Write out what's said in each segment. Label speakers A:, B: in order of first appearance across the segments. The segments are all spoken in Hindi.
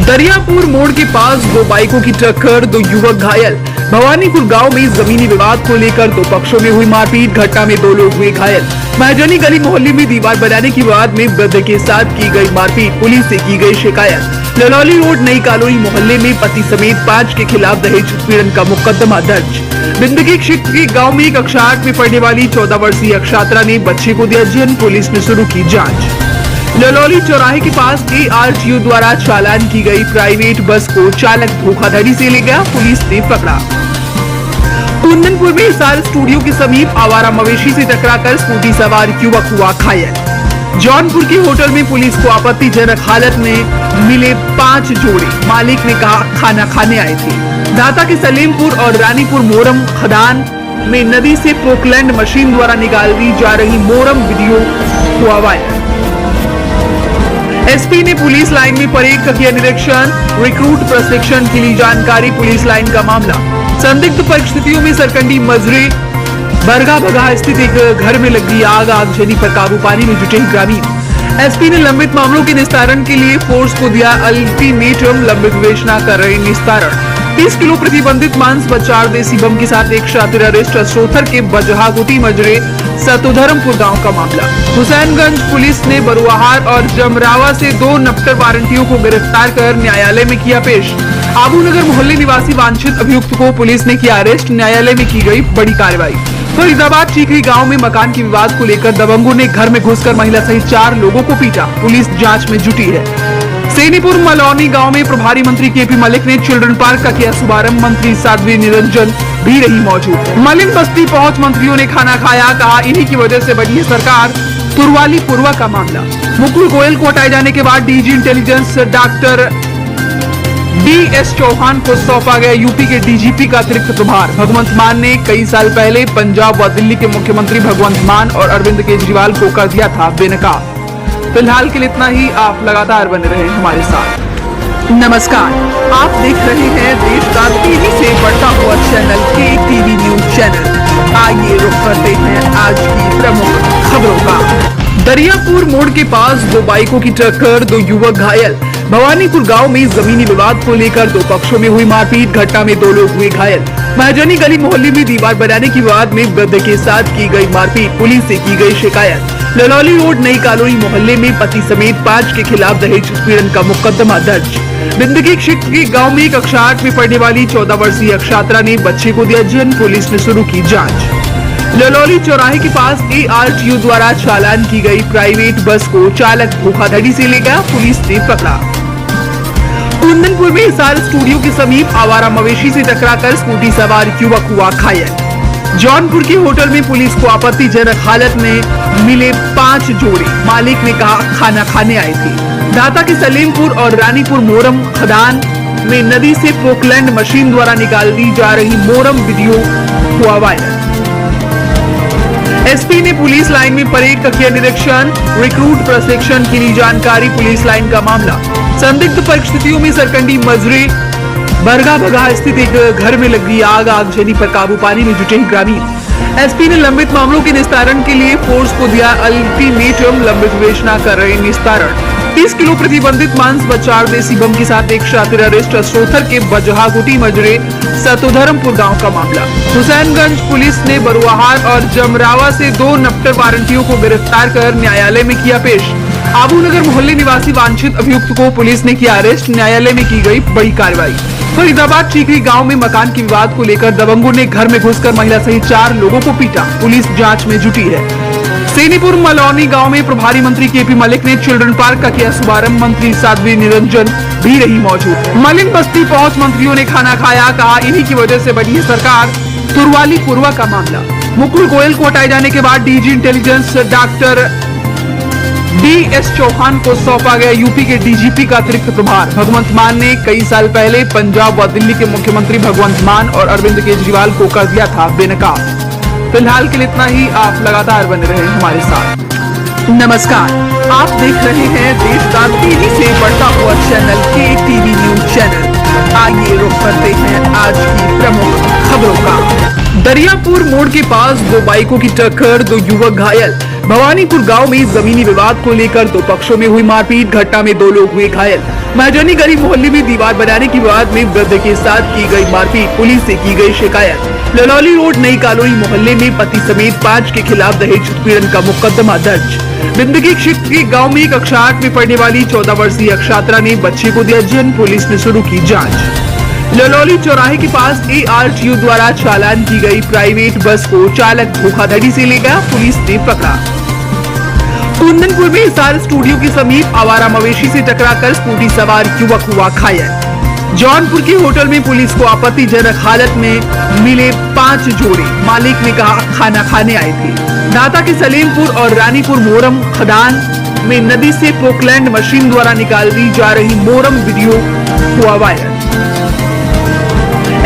A: दरियापुर मोड़ के पास दो बाइकों की टक्कर, दो युवक घायल। भवानीपुर गांव में जमीनी विवाद को लेकर दो पक्षों में हुई मारपीट, घटना में दो लोग हुए घायल। महजनी गली मोहल्ले में दीवार बनाने की विवाद में वृद्ध के साथ की गई मारपीट, पुलिस से की गई शिकायत। ललौली रोड नई कॉलोनी मोहल्ले में पति समेत 5 के खिलाफ दहेज उत्पीड़न का मुकदमा दर्ज। बिंदगी क्षेत्र के गाँव में कक्षा 8 में पढ़ने वाली 14 वर्षीय छात्रा ने बच्चे को दिया जन्म, पुलिस ने शुरू की जाँच। ललौली चौराहे के पास ARTO द्वारा चालान की गई प्राइवेट बस को चालक धोखाधड़ी से ले गया, पुलिस ने पकड़ा। कुंदनपुर में सार स्टूडियो के समीप आवारा मवेशी से टकराकर स्कूटी सवार युवक हुआ घायल। जौनपुर के होटल में पुलिस को आपत्तिजनक हालत में मिले 5 जोड़े, मालिक ने कहा खाना खाने आए थे। दाता के सलेमपुर और रानीपुर मोरम खदान में नदी से पोकलैंड मशीन द्वारा निकाली जा रही मोरम वीडियो हुआ वायरल। एसपी ने पुलिस लाइन में परेड का किया निरीक्षण, रिक्रूट प्रशिक्षण के लिए जानकारी। पुलिस लाइन का मामला, संदिग्ध परिस्थितियों में सरकंडी मजरे बरगा बगा स्थित एक घर में लगी आग, आगजनी पर काबू पाने में जुटे ग्रामीण। एसपी ने लंबित मामलों के निस्तारण के लिए फोर्स को दिया अल्टीमेटम, लंबित विवेचना कर रहे निस्तारण। 30 किलो प्रतिबंधित मांस व 4 देसी बम के साथ एक शातिर अरेस्ट। अशोथर के बजहागुटी मजरे सतोधर्मपुर गांव का मामला। हुसैनगंज पुलिस ने बरुआहार और जमरावा से 2 नफ्टर वारंटियों को गिरफ्तार कर न्यायालय में किया पेश। आबूनगर मोहल्ले निवासी वांछित अभियुक्त को पुलिस ने किया अरेस्ट, न्यायालय में की गई बड़ी कार्रवाई। फरीदाबाद चीखरी गांव में मकान के विवाद को लेकर दबंगों ने घर में घुसकर महिला सहित 4 लोगों को पीटा, पुलिस जांच में जुटी है। सेनीपुर मलौनी गांव में प्रभारी मंत्री KP मलिक ने चिल्ड्रन पार्क का किया शुभारंभ, मंत्री साध्वी निरंजन भी रही मौजूद। मलिन बस्ती पहुंच, मंत्रियों ने खाना खाया, कहा इन्हीं की वजह से बनी है सरकार। तुरवाली पूर्वा का मामला, मुकुल गोयल को हटाए जाने के बाद DG intelligence doctor DS Chauhan को सौंपा गया यूपी के DGP का अतिरिक्त प्रभार। भगवंत मान ने कई साल पहले पंजाब व दिल्ली के मुख्यमंत्री भगवंत मान और अरविंद केजरीवाल को कर दिया था बेनकाब। फिलहाल के लिए इतना ही, आप लगातार बने रहे हमारे साथ। नमस्कार, आप देख रहे हैं देश का तेजी से बढ़ता हुआ चैनल KTV न्यूज चैनल। आइए रुक करते हैं आज की प्रमुख खबरों का। दरियापुर मोड़ के पास दो बाइकों की टक्कर, दो युवक घायल। भवानीपुर गांव में जमीनी विवाद को लेकर दो पक्षों में हुई मारपीट, घटना में 2 लोग हुए घायल। महजनी गली मोहल्ले में दीवार बनाने की विवाद में वृद्ध के साथ की गई मारपीट, पुलिस से की गई शिकायत। ललौली रोड नई कॉलोनी मोहल्ले में पति समेत 5 के खिलाफ दहेज उत्पीड़न का मुकदमा दर्ज। बिंदगी क्षेत्र के गाँव में कक्षा 8 में पढ़ने वाली 14 वर्षीय छात्रा ने बच्चे को दिया जन्म, पुलिस ने शुरू की जाँच। ललौली चौराहे के पास ARTO द्वारा चालान की गई प्राइवेट बस को चालक धोखाधड़ी से ले गया, पुलिस ने पकड़ा। कुंदनपुर में सार स्टूडियो के समीप आवारा मवेशी से टकराकर स्कूटी सवार युवक हुआ घायल। जौनपुर के होटल में पुलिस को आपत्तिजनक हालत में मिले 5 जोड़े, मालिक ने कहा खाना खाने आए थे। दाता के सलेमपुर और रानीपुर मोरम खदान में नदी से पोकलैंड मशीन द्वारा निकाली जा रही मोरम वीडियो हुआ वायरल। एसपी ने पुलिस लाइन में परेड का किया निरीक्षण, रिक्रूट प्रशिक्षण के लिए जानकारी। पुलिस लाइन का मामला, संदिग्ध परिस्थितियों में सरकंडी मजरे बरगा बगा स्थित एक घर में लगी आग, आगजनी पर काबू पाने में जुटे ग्रामीण। एसपी ने लंबित मामलों के निस्तारण के लिए फोर्स को दिया अल्टीमेटम, लंबित विवेचना कर रहे निस्तारण। 30 किलो प्रतिबंधित मांस व 4 देसी बम के साथ एक शातिर अरेस्ट। अशोथर के बजहागुटी मजरे सतोधर्मपुर गांव का मामला। हुसैनगंज पुलिस ने बरुआहार और जमरावा से 2 नफ्टर वारंटियों को गिरफ्तार कर न्यायालय में किया पेश। आबूनगर मोहल्ले निवासी वांछित अभियुक्त को पुलिस ने किया अरेस्ट, न्यायालय में की गई बड़ी कार्रवाई। फरीदाबाद चीखरी गांव में मकान के विवाद को लेकर दबंगों ने घर में घुसकर महिला सहित 4 लोगों को पीटा, पुलिस जांच में जुटी है। सेनीपुर मलौनी गांव में प्रभारी मंत्री KP मलिक ने चिल्ड्रन पार्क का किया शुभारंभ, मंत्री साध्वी निरंजन भी रही मौजूद। मलिन बस्ती पहुंच, मंत्रियों ने खाना खाया, कहा इन्हीं की वजह से बनी है सरकार। तुरवाली पूर्वा का मामला, मुकुल गोयल को हटाए जाने के बाद DG intelligence doctor DS Chauhan को सौंपा गया यूपी के DGP का अतिरिक्त प्रभार। भगवंत मान ने कई साल पहले पंजाब व दिल्ली के मुख्यमंत्री भगवंत मान और अरविंद केजरीवाल को कर दिया था बेनकाब। फिलहाल के लिए इतना ही, आप लगातार बने रहे हमारे साथ। नमस्कार, आप देख रहे हैं देश का तेजी से बढ़ता हुआ चैनल KTV न्यूज चैनल। आइए रुक करते हैं आज की प्रमुख खबरों का। दरियापुर मोड़ के पास दो बाइकों की टक्कर, दो युवक घायल। भवानीपुर गांव में जमीनी विवाद को लेकर दो पक्षों में हुई मारपीट, घटना में दो लोग हुए घायल। महजनी गली मोहल्ले में दीवार बनाने के विवाद में वृद्ध के साथ की गई मारपीट, पुलिस से की गई शिकायत। ललौली रोड नई कॉलोनी मोहल्ले में पति समेत 5 के खिलाफ दहेज उत्पीड़न का मुकदमा दर्ज। बिंदगी क्षेत्र के गाँव में कक्षा 8 में पढ़ने वाली 14 वर्षीय अक्षात्रा ने बच्चे को दिया जन्म, पुलिस ने शुरू की जाँच। ललौली चौराहे के पास ARTU द्वारा चालान की गई प्राइवेट बस को चालक धोखाधड़ी से ले गया, पुलिस ने पकड़ा। कुंदनपुर में SR स्टूडियो के समीप आवारा मवेशी से टकराकर स्कूटी सवार युवक हुआ घायल। जौनपुर के होटल में पुलिस को आपत्तिजनक हालत में मिले 5 जोड़े, मालिक ने कहा खाना खाने आए थे। दाता के सलेमपुर और रानीपुर मोरम खदान में नदी से पोकलैंड मशीन द्वारा निकाल दी जा रही मोरम वीडियो हुआ वायरल।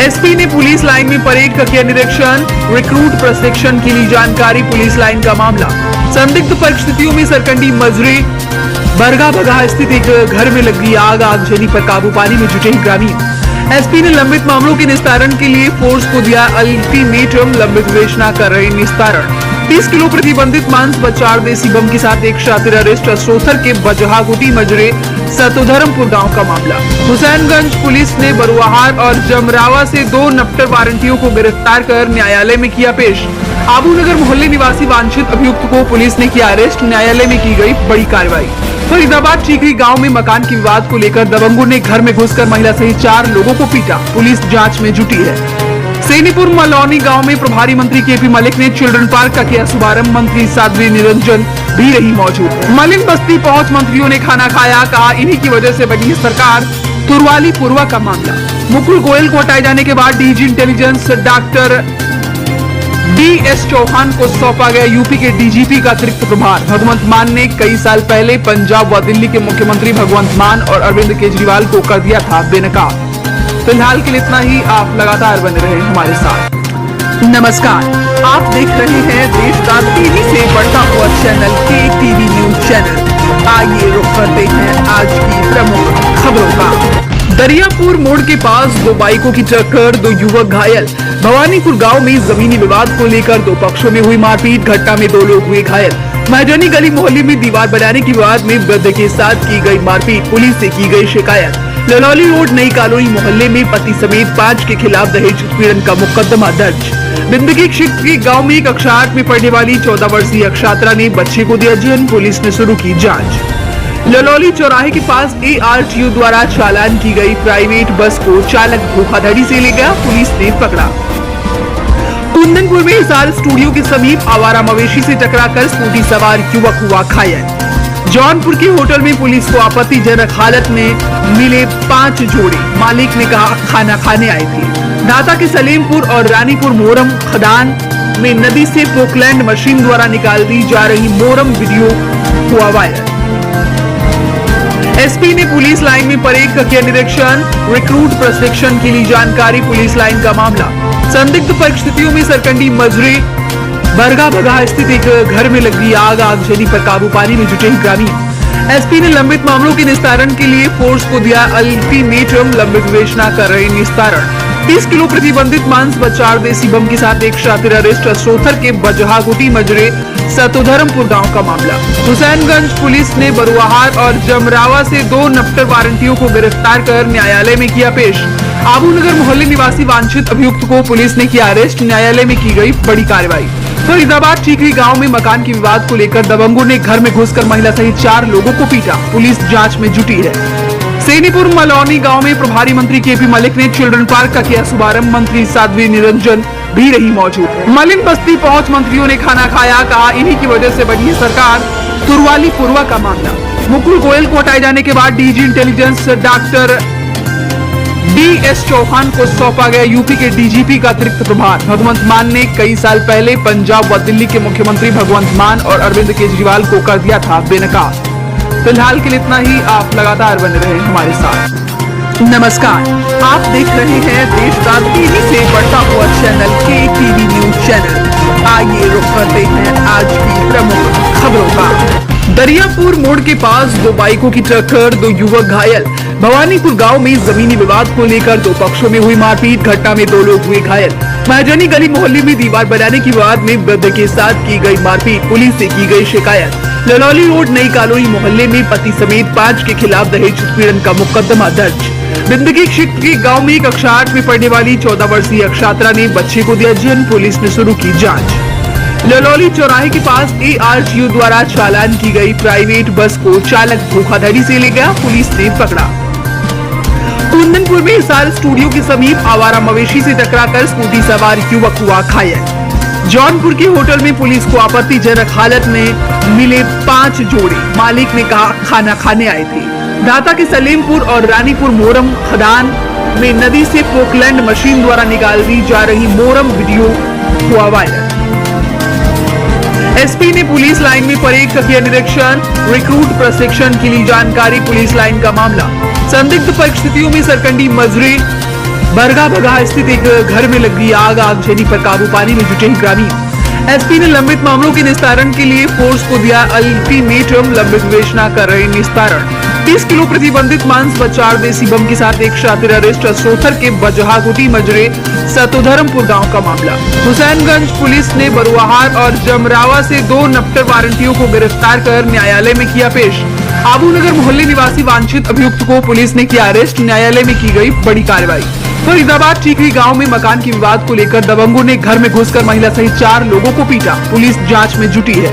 A: एसपी ने पुलिस लाइन में परेड का किया निरीक्षण, रिक्रूट प्रशिक्षण के लिए जानकारी। पुलिस लाइन का मामला, संदिग्ध परिस्थितियों में सरकंडी मजरे बरगा बगहा स्थित एक घर में लगी आग, आगजनी पर काबू पाने में जुटे ग्रामीण। एसपी ने लंबित मामलों के निस्तारण के लिए फोर्स को दिया अल्टीमेटम, लंबित विवेचना कर रहे निस्तारण। 30 किलो प्रतिबंधित मांस व 4 देसी बम के साथ एक शातिर अरेस्ट। असोथर के बजहागुटी मजरे सतोधर्मपुर गांव का मामला। हुसैनगंज पुलिस ने बरुआहार और जमरावा से 2 नफ्टर वारंटियों को गिरफ्तार कर न्यायालय में किया पेश। आबूनगर मोहल्ले निवासी वांछित अभियुक्त को पुलिस ने किया अरेस्ट, न्यायालय में की गई बड़ी कार्रवाई। फरीदाबाद चीखरी गांव में मकान के विवाद को लेकर दबंगों ने घर में घुसकर महिला सहित 4 लोगों को पीटा, पुलिस जांच में जुटी है। सेनीपुर मलौनी गांव में प्रभारी मंत्री KP मलिक ने चिल्ड्रन पार्क का किया शुभारंभ, मंत्री साध्वी निरंजन भी रही मौजूद। मलिन बस्ती पहुंच मंत्रियों ने खाना खाया, कहा इन्हीं की वजह से बनी सरकार। तुरवाली पुरवा का मामला, मुकुल गोयल को हटाए जाने के बाद DG intelligence doctor DS Chauhan को सौंपा गया यूपी के DGP का अतिरिक्त प्रभार। भगवंत मान ने कई साल पहले पंजाब व दिल्ली के मुख्यमंत्री भगवंत मान और अरविंद केजरीवाल को कर दिया था बेनकाब। फिलहाल के लिए इतना ही, आप लगातार बने रहे हमारे साथ। नमस्कार, आप देख रहे हैं देश का तेजी से बढ़ता हुआ चैनल KTV न्यूज चैनल। आइए रुक करते हैं आज की प्रमुख खबरों का। दरियापुर मोड़ के पास दो बाइकों की टक्कर, दो युवक घायल। भवानीपुर गांव में जमीनी विवाद को लेकर दो पक्षों में हुई मारपीट, घटना में 2 लोग हुए घायल। महजनी गली मोहल्ले में दीवार बनाने के विवाद में वृद्ध के साथ की गई मारपीट, पुलिस से की गई शिकायत। ललौली रोड नई कॉलोनी मोहल्ले में पति समेत 5 के खिलाफ दहेज उत्पीड़न का मुकदमा दर्ज। बिंदगी क्षेत्र के गांव में कक्षा 8 में पढ़ने वाली 14 वर्षीय अक्षात्रा ने बच्चे को दिया जन्म, पुलिस ने शुरू की जाँच। ललौली चौराहे के पास ARTU द्वारा चालान की गई प्राइवेट बस को चालक धोखाधड़ी से ले गया, पुलिस ने पकड़ा। कुंदनपुर में SR स्टूडियो के समीप आवारा मवेशी से टकराकर स्कूटी सवार युवक हुआ घायल। जौनपुर के होटल में पुलिस को आपत्तिजनक हालत में मिले 5 जोड़े, मालिक ने कहा खाना खाने आए थे। दाता के सलेमपुर और रानीपुर मोरम खदान में नदी से पोकलैंड मशीन द्वारा निकाल दी जा रही मोरम वीडियो हुआ वायरल। एसपी ने पुलिस लाइन में परेड का किया निरीक्षण, रिक्रूट प्रशिक्षण के लिए जानकारी। पुलिस लाइन का मामला, संदिग्ध परिस्थितियों में सरकंडी मजरे बरगा बगहा स्थित एक घर में लगी आग, आगजनी पर काबू पाने में जुटे ग्रामीण। एसपी ने लंबित मामलों के निस्तारण के लिए फोर्स को दिया अल्टीमेटम, लंबित विवेचना कर रहे निस्तारण। 30 किलो प्रतिबंधित मांस व 4 देसी बम के साथ एक शातिर अरेस्ट। असोथर के बजहागुटी मजरे सतोधर्मपुर गांव का मामला। हुसैनगंज पुलिस ने बरुआहार और जमरावा से 2 नफ्टर वारंटियों को गिरफ्तार कर न्यायालय में किया पेश। आबूनगर मोहल्ले निवासी वांछित अभियुक्त को पुलिस ने किया अरेस्ट, न्यायालय में की गई बड़ी कार्रवाई। फरीदाबाद चीखरी गांव में मकान के विवाद को लेकर दबंगों ने घर में घुसकर महिला सहित 4 लोगों को पीटा, पुलिस जांच में जुटी है। सेनीपुर मलौनी गांव में प्रभारी मंत्री KP मलिक ने चिल्ड्रन पार्क का किया शुभारंभ, मंत्री साध्वी निरंजन भी रही मौजूद। मलिन बस्ती पहुंच मंत्रियों ने खाना खाया, कहा इन्हीं की वजह से बनी सरकार। तुरवाली पुरवा का मामला, मुकुल गोयल को हटाए जाने के बाद DG intelligence doctor DS Chauhan को सौंपा गया यूपी के DGP का अतिरिक्त प्रभार। भगवंत मान ने कई साल पहले पंजाब व दिल्ली के मुख्यमंत्री भगवंत मान और अरविंद केजरीवाल को कर दिया था बेनकाब। फिलहाल के लिए इतना ही, आप लगातार बने रहे हमारे साथ। नमस्कार, आप देख रहे हैं देश का तेजी से बढ़ता हुआ चैनल KTV न्यूज चैनल। आइए रुक करते हैं आज की प्रमुख खबरों का। दरियापुर मोड़ के पास दो बाइकों की टक्कर, दो युवक घायल। भवानीपुर गांव में जमीनी विवाद को लेकर दो पक्षों में हुई मारपीट, घटना में 2 लोग हुए घायल। महाजनी गली मोहल्ले में दीवार बनाने की विवाद में वृद्ध के साथ की गई मारपीट, पुलिस से की गई शिकायत। ललौली रोड नई कॉलोनी मोहल्ले में पति समेत 5 के खिलाफ दहेज उत्पीड़न का मुकदमा दर्ज। बिंदगी क्षेत्र के गांव में कक्षा 8 में पढ़ने वाली 14 वर्षीय छात्रा ने बच्चे को दिया जन्म, पुलिस ने शुरू की जांच। ललौली चौराहे के पास ARTO द्वारा चालान की गई प्राइवेट बस को चालक धोखाधड़ी से ले गया, पुलिस ने पकड़ा। कुंदनपुर में हिसार स्टूडियो के समीप आवारा मवेशी से टकराकर स्कूटी सवार युवक हुआ घायल। जौनपुर के होटल में पुलिस को आपत्तिजनक हालत में मिले 5 जोड़े, मालिक ने कहा खाना खाने आए थे। दाता के सलेमपुर और रानीपुर मोरम खदान में नदी से पोकलैंड मशीन द्वारा निकाल दी जा रही मोरम वीडियो हुआ वायरल। एसपी ने पुलिस लाइन में परेड का किया निरीक्षण, रिक्रूट प्रशिक्षण के लिए जानकारी। पुलिस लाइन का मामला, संदिग्ध परिस्थितियों में सरकंडी मजरे बरगा बगहा स्थित एक घर में लगी आग, आगजनी पर काबू पाने में जुटे ग्रामीण। एसपी ने लंबित मामलों के निस्तारण के लिए फोर्स को दिया अल्टीमेटम, लंबित विवेचना कर रहे निस्तारण। 30 किलो प्रतिबंधित मांस व 4 देसी बम के साथ एक शातिर अरेस्ट। सोथर के बजहागुटी मजरे सतोधर्मपुर गांव का मामला। हुसैनगंज पुलिस ने बरुआहार और जमरावा से 2 नफ्टर वारंटियों को गिरफ्तार कर न्यायालय में किया पेश। आबूनगर मोहल्ले निवासी वांछित अभियुक्त को पुलिस ने किया अरेस्ट, न्यायालय में की गई बड़ी कार्रवाई। फरीदाबाद टीकरी गांव में मकान के विवाद को लेकर दबंगों ने घर में घुसकर महिला सहित 4 लोगों को पीटा, पुलिस जांच में जुटी है।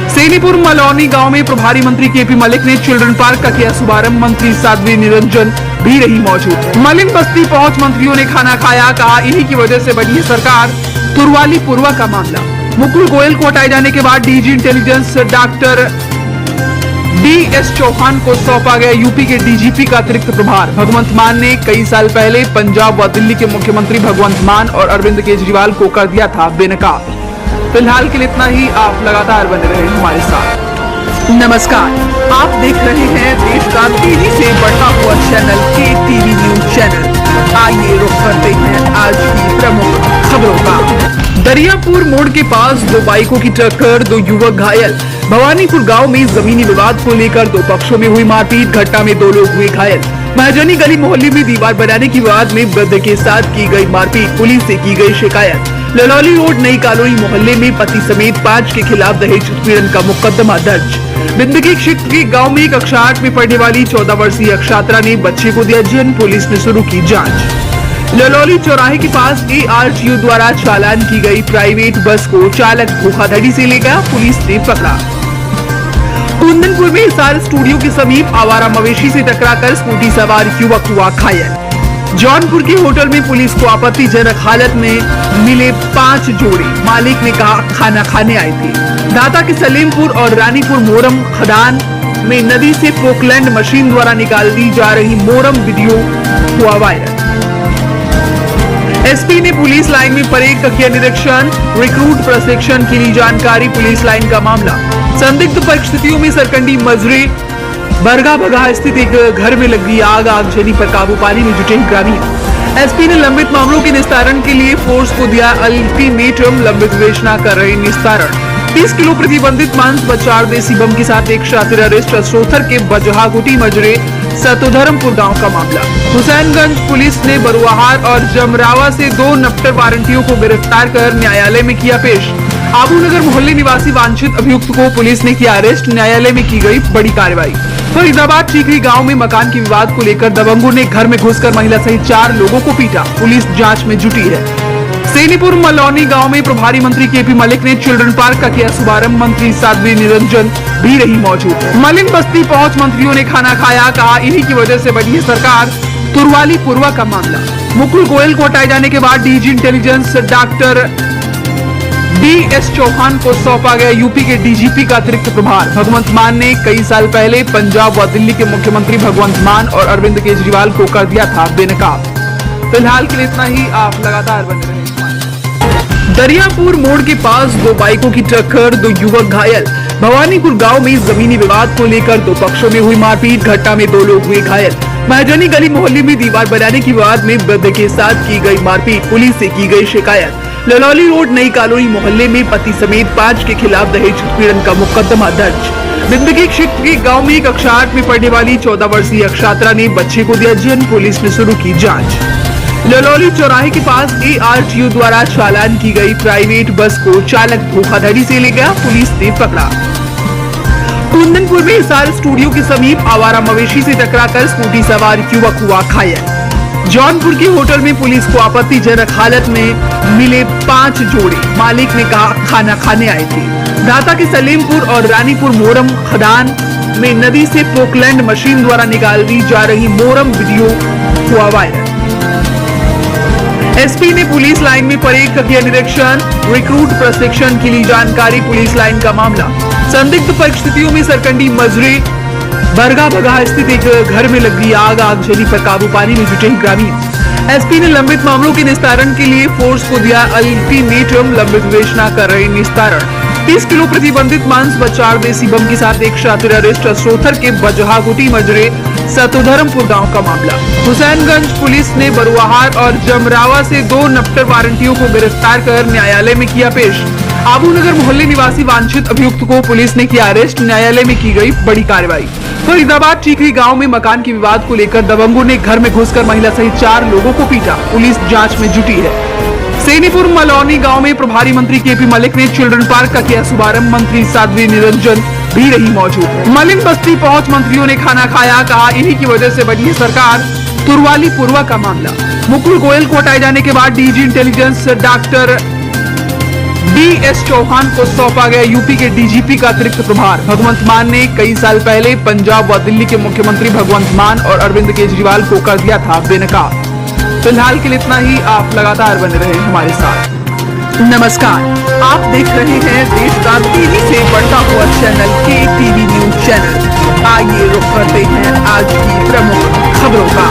A: सेनीपुर मलौनी गांव में प्रभारी मंत्री KP मलिक ने चिल्ड्रन पार्क का किया शुभारंभ, मंत्री साध्वी निरंजन भी रही मौजूद। मलिन बस्ती पहुंच मंत्रियों ने खाना खाया, कहा इन्हीं की वजह से बनी सरकार। तुरवाली पूर्वा का मामला, मुकुल गोयल को हटाए जाने के बाद DG intelligence doctor DS Chauhan को सौंपा गया यूपी के DGP का अतिरिक्त प्रभार। भगवंत मान ने कई साल पहले पंजाब व दिल्ली के मुख्यमंत्री भगवंत मान और अरविंद केजरीवाल को कर दिया था बेनकाब। फिलहाल के लिए इतना ही, आप लगातार बने रहे हमारे साथ। नमस्कार, आप देख रहे हैं देश का तेजी से बढ़ता हुआ चैनल KTV न्यूज चैनल। आइए रुख करते हैं आज की प्रमुख खबरों का। दरियापुर मोड़ के पास 2 बाइकों की टक्कर, 2 युवक घायल। भवानीपुर गांव में जमीनी विवाद को लेकर 2 पक्षों में हुई मारपीट, घटना में 2 लोग हुए घायल। महाजनी गली मोहल्ले में दीवार बनाने की विवाद में वृद्ध के साथ की गई मारपीट, पुलिस से की गई शिकायत। ललौली रोड नई कॉलोनी मोहल्ले में पति समेत 5 के खिलाफ दहेज उत्पीड़न का मुकदमा दर्ज। बिंदगी क्षेत्र के गांव में कक्षा 8 में पढ़ने वाली 14 वर्षीय छात्रा ने बच्चे को दिया जन्म, पुलिस ने शुरू की जांच। ललौली चौराहे के पास ARTO द्वारा चालान की गई प्राइवेट बस को चालक धोखाधड़ी से ले गया, पुलिस ने पकड़ा। कुंदनपुर में हिसार स्टूडियो के समीप आवारा मवेशी से टकराकर स्कूटी सवार युवक हुआ घायल। जौनपुर के होटल में पुलिस को आपत्तिजनक हालत में मिले 5 जोड़े, मालिक ने कहा खाना खाने आए थे। दाता के सलेमपुर और रानीपुर मोरम खदान में नदी से पोकलैंड मशीन द्वारा निकाल दी जा रही मोरम वीडियो हुआ वायरल। एसपी ने पुलिस लाइन में परेड का किया निरीक्षण, रिक्रूट प्रशिक्षण के लिए जानकारी। पुलिस लाइन का मामला, संदिग्ध परिस्थितियों में सरकंडी मजरे बरगा बगहा स्थित एक घर में लगी आग, आगजनी पर काबू पाने में जुटे ग्रामीण। एसपी ने लंबित मामलों के निस्तारण के लिए फोर्स को दिया अल्टीमेटम, लंबित विवेचना कर रहे निस्तारण। 30 किलो प्रतिबंधित मांस व 4 देसी बम के साथ एक शातिर अरेस्ट। सोथर के बजहागुटी मजरे सतोधर्मपुर गांव का मामला। हुसैनगंज पुलिस ने बरुआहार और जमरावा से 2 नफ्टर वारंटियों को गिरफ्तार कर न्यायालय में किया पेश। आबूनगर मोहल्ले निवासी वांछित अभियुक्त को पुलिस ने किया अरेस्ट, न्यायालय में की गई बड़ी कार्रवाई। फरीदाबाद टीकरी गांव में मकान के विवाद को लेकर दबंगों ने घर में घुसकर महिला सहित 4 लोगों को पीटा, पुलिस जांच में जुटी है। सेनीपुर मलौनी गांव में प्रभारी मंत्री KP मलिक ने चिल्ड्रन पार्क का किया शुभारंभ, मंत्री साध्वी निरंजन भी रही मौजूद। मलिन बस्ती पहुंच मंत्रियों ने खाना खाया, कहा इन्हीं की वजह से बनी सरकार। तुरवाली पूर्वा का मामला, मुकुल गोयल को हटाए जाने के बाद DG intelligence doctor DS Chauhan को सौंपा गया यूपी के DGP का अतिरिक्त प्रभार। भगवंत मान ने कई साल पहले पंजाब व दिल्ली के मुख्यमंत्री भगवंत मान और अरविंद केजरीवाल को कर दिया था बेनकाब। फिलहाल के लिए इतना ही, आप लगातार बने रहे। दरियापुर मोड़ के पास 2 बाइकों की टक्कर, 2 युवक घायल। भवानीपुर गांव में जमीनी विवाद को लेकर 2 पक्षों में हुई मारपीट, घटना में 2 लोग हुए घायल। महाजनी गली मोहल्ले में दीवार बनाने की विवाद में वृद्ध के साथ की गई मारपीट, पुलिस से की गई शिकायत। ललौली रोड नई कॉलोनी मोहल्ले में पति समेत 5 के खिलाफ दहेज उत्पीड़न का मुकदमा दर्ज। बिंदगी क्षेत्र के गांव में कक्षा 8 में पढ़ने वाली 14 वर्षीय छात्रा ने बच्चे को दिया जन्म, पुलिस ने शुरू की जांच। ललौली चौराहे के पास ARTO द्वारा चालान की गई प्राइवेट बस को चालक धोखाधड़ी से ले गया, पुलिस ने पकड़ा। कुंदनपुर में हिसार स्टूडियो के समीप आवारा मवेशी से टकराकर स्कूटी सवार युवक हुआ घायल। जौनपुर के होटल में पुलिस को आपत्तिजनक हालत में मिले 5 जोड़े, मालिक ने कहा खाना खाने आए थे। दाता के सलेमपुर और रानीपुर मोरम खदान में नदी से पोकलैंड मशीन द्वारा निकाल दी जा रही मोरम वीडियो हुआ वायरल। एसपी ने पुलिस लाइन में परेड का किया निरीक्षण, रिक्रूट प्रशिक्षण के लिए जानकारी। पुलिस लाइन का मामला, संदिग्ध परिस्थितियों में सरकंडी मजरे बरगा बगा स्थित एक घर में लगी आग जली पर काबू पाने में जुटे ग्रामीण। एसपी ने लंबित मामलों के निस्तारण के लिए फोर्स को दिया अल्टीमेटम, लंबित विवेचना कर रहे निस्तारण। 30 किलो प्रतिबंधित मांस व 4 देसी बम के साथ एक शातिर अरेस्ट। असरोथर के बजहागुटी मजरे सतोधर्मपुर गांव का मामला। हुसैनगंज पुलिस ने बरुआहार और जमरावा से 2 नफ्टर वारंटियों को गिरफ्तार कर न्यायालय में किया पेश। आबूनगर मोहल्ले निवासी वांछित अभियुक्त को पुलिस ने किया अरेस्ट, न्यायालय में की गई बड़ी कार्रवाई। फरीदाबाद टीकरी गांव में मकान के विवाद को लेकर दबंगों ने घर में घुसकर महिला सहित 4 लोगों को पीटा, पुलिस जांच में जुटी है। सेनीपुर मलौनी गांव में प्रभारी मंत्री केपी मलिक ने चिल्ड्रन पार्क का किया शुभारंभ, मंत्री साध्वी निरंजन भी रही मौजूद। मलिक बस्ती पहुंच मंत्रियों ने खाना खाया, कहा इन्हीं की वजह से बनी सरकार। तुरवाली पूर्वा का मामला, मुकुल गोयल को हटाए जाने के बाद DG intelligence doctor DS Chauhan को सौंपा गया यूपी के डीजीपी का अतिरिक्त प्रभार। भगवंत मान ने कई साल पहले पंजाब व दिल्ली के मुख्यमंत्री भगवंत मान और अरविंद केजरीवाल को कर दिया था बेनकाब। फिलहाल के लिए इतना ही, आप लगातार बने रहे हमारे साथ। नमस्कार, आप देख रहे हैं देश का तेजी से बढ़ता हुआ चैनल KTV न्यूज चैनल। आइए रुक करते हैं आज की प्रमुख खबरों का।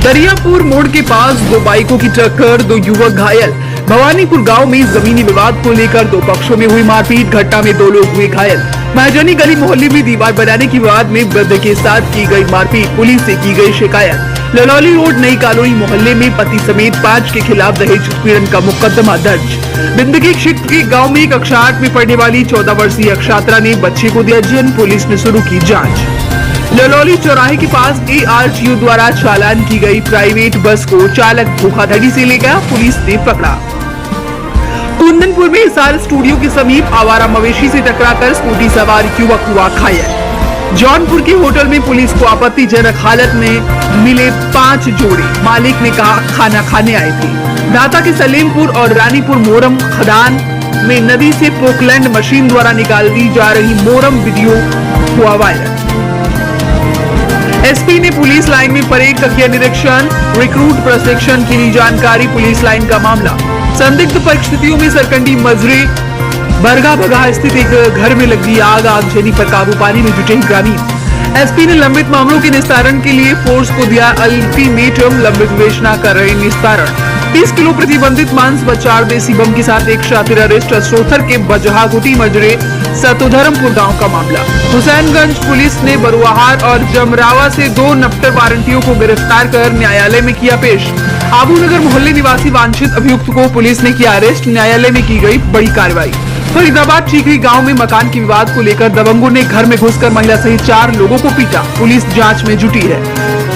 A: दरियापुर मोड़ के पास 2 बाइकों की टक्कर, 2 युवक घायल। भवानीपुर गांव में जमीनी विवाद को लेकर 2 पक्षों में हुई मारपीट, घटना में 2 लोग हुए घायल। महजनी गली मोहल्ले में दीवार बनाने के विवाद में वृद्ध के साथ की गई मारपीट, पुलिस से की गई शिकायत। ललौली रोड नई कॉलोनी मोहल्ले में पति समेत 5 के खिलाफ दहेज उत्पीड़न का मुकदमा दर्ज। बिंदगी क्षेत्र के गांव में कक्षा 8 में पढ़ने वाली 14 वर्षीय छात्रा ने बच्चे को दिया जन्म, पुलिस ने शुरू की जाँच। ललौली चौराहे के पास ARTO द्वारा चालान की गई प्राइवेट बस को चालक धोखाधड़ी से ले गया, पुलिस ने पकड़ा। कुंदनपुर में हिसार स्टूडियो के समीप आवारा मवेशी से टकराकर स्कूटी सवार युवक हुआ घायल। जौनपुर के होटल में पुलिस को आपत्तिजनक हालत में मिले 5 जोड़े, मालिक ने कहा खाना खाने आए थे। दाता के सलेमपुर और रानीपुर मोरम खदान में नदी से पोकलैंड मशीन द्वारा निकाल दी जा रही मोरम वीडियो हुआ वायरल। एसपी ने पुलिस लाइन में परेड का किया निरीक्षण, रिक्रूट प्रशिक्षण के लिए जानकारी। पुलिस लाइन का मामला, संदिग्ध परिस्थितियों में सरकंडी मजरे बरगा बगा स्थित एक घर में लगी आग जली पर काबू पाने में जुटे ग्रामीण। एसपी ने लंबित मामलों के निस्तारण के लिए फोर्स को दिया अल्टीमेटम, लंबित विवेचना कर रहे निस्तारण। 30 किलो प्रतिबंधित मांस व 4 देसी बम के साथ एक शातिर अरेस्ट। असरोथर के बजहागुटी मजरे सतोधर्मपुर गांव का मामला। हुसैनगंज पुलिस ने बरुआहार और जमरावा से 2 नफ्टर वारंटियों को गिरफ्तार कर न्यायालय में किया पेश। आबूनगर मोहल्ले निवासी वांछित अभियुक्त को पुलिस ने किया अरेस्ट, न्यायालय में की गई बड़ी कार्रवाई। फरीदाबाद टीकरी गांव में मकान के विवाद को लेकर दबंगों ने घर में घुसकर महिला सहित 4 लोगों को पीटा, पुलिस जांच में जुटी है।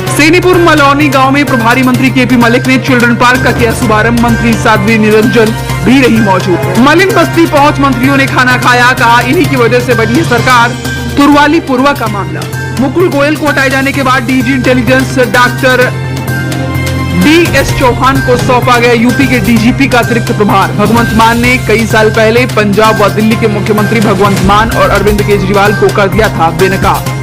A: सेनीपुर मलौनी गांव में प्रभारी मंत्री केपी मलिक ने चिल्ड्रन पार्क का किया शुभारंभ, मंत्री साध्वी निरंजन भी रही मौजूद। मलिक बस्ती पहुंच मंत्रियों ने खाना खाया, कहा इन्हीं की वजह से बनी सरकार। तुरवाली पूर्वा का मामला, मुकुल गोयल को हटाए जाने के बाद DG intelligence doctor DS Chauhan को सौंपा गया यूपी के डीजीपी का अतिरिक्त प्रभार। भगवंत मान ने कई साल पहले पंजाब व दिल्ली के मुख्यमंत्री भगवंत मान और अरविंद केजरीवाल को कर दिया था बेनकाब।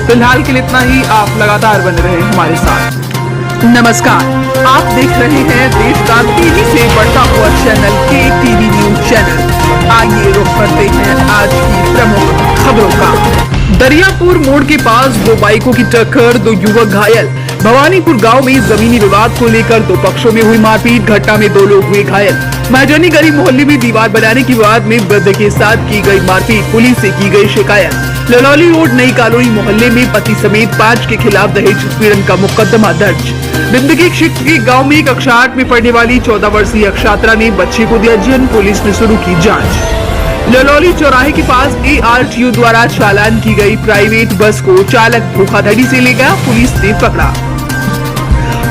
A: फिलहाल के लिए इतना ही, आप लगातार बने रहे हमारे साथ। नमस्कार, आप देख रहे हैं देश का तेजी से बढ़ता हुआ चैनल KTV न्यूज चैनल। आइए रुक करते हैं आज की प्रमुख खबरों का। दरियापुर मोड़ के पास 2 बाइकों की टक्कर, 2 युवक घायल। भवानीपुर गांव में जमीनी विवाद को लेकर 2 पक्षों में हुई मारपीट, घटना में 2 लोग हुए घायल। महजनी गली मोहल्ले में दीवार बनाने के विवाद में वृद्ध के साथ की गई मारपीट, पुलिस से की गई शिकायत। ललौली रोड नई कॉलोनी मोहल्ले में पति समेत 5 के खिलाफ दहेज उत्पीड़न का मुकदमा दर्ज। बिंदगी क्षेत्र के गांव में कक्षा 8 में पढ़ने वाली 14 वर्षीय छात्रा ने बच्चे को दिया जन्म, पुलिस ने शुरू की जाँच। ललौली चौराहे के पास ARTO द्वारा चालान की गई प्राइवेट बस को चालक धोखाधड़ी से ले गया, पुलिस ने पकड़ा।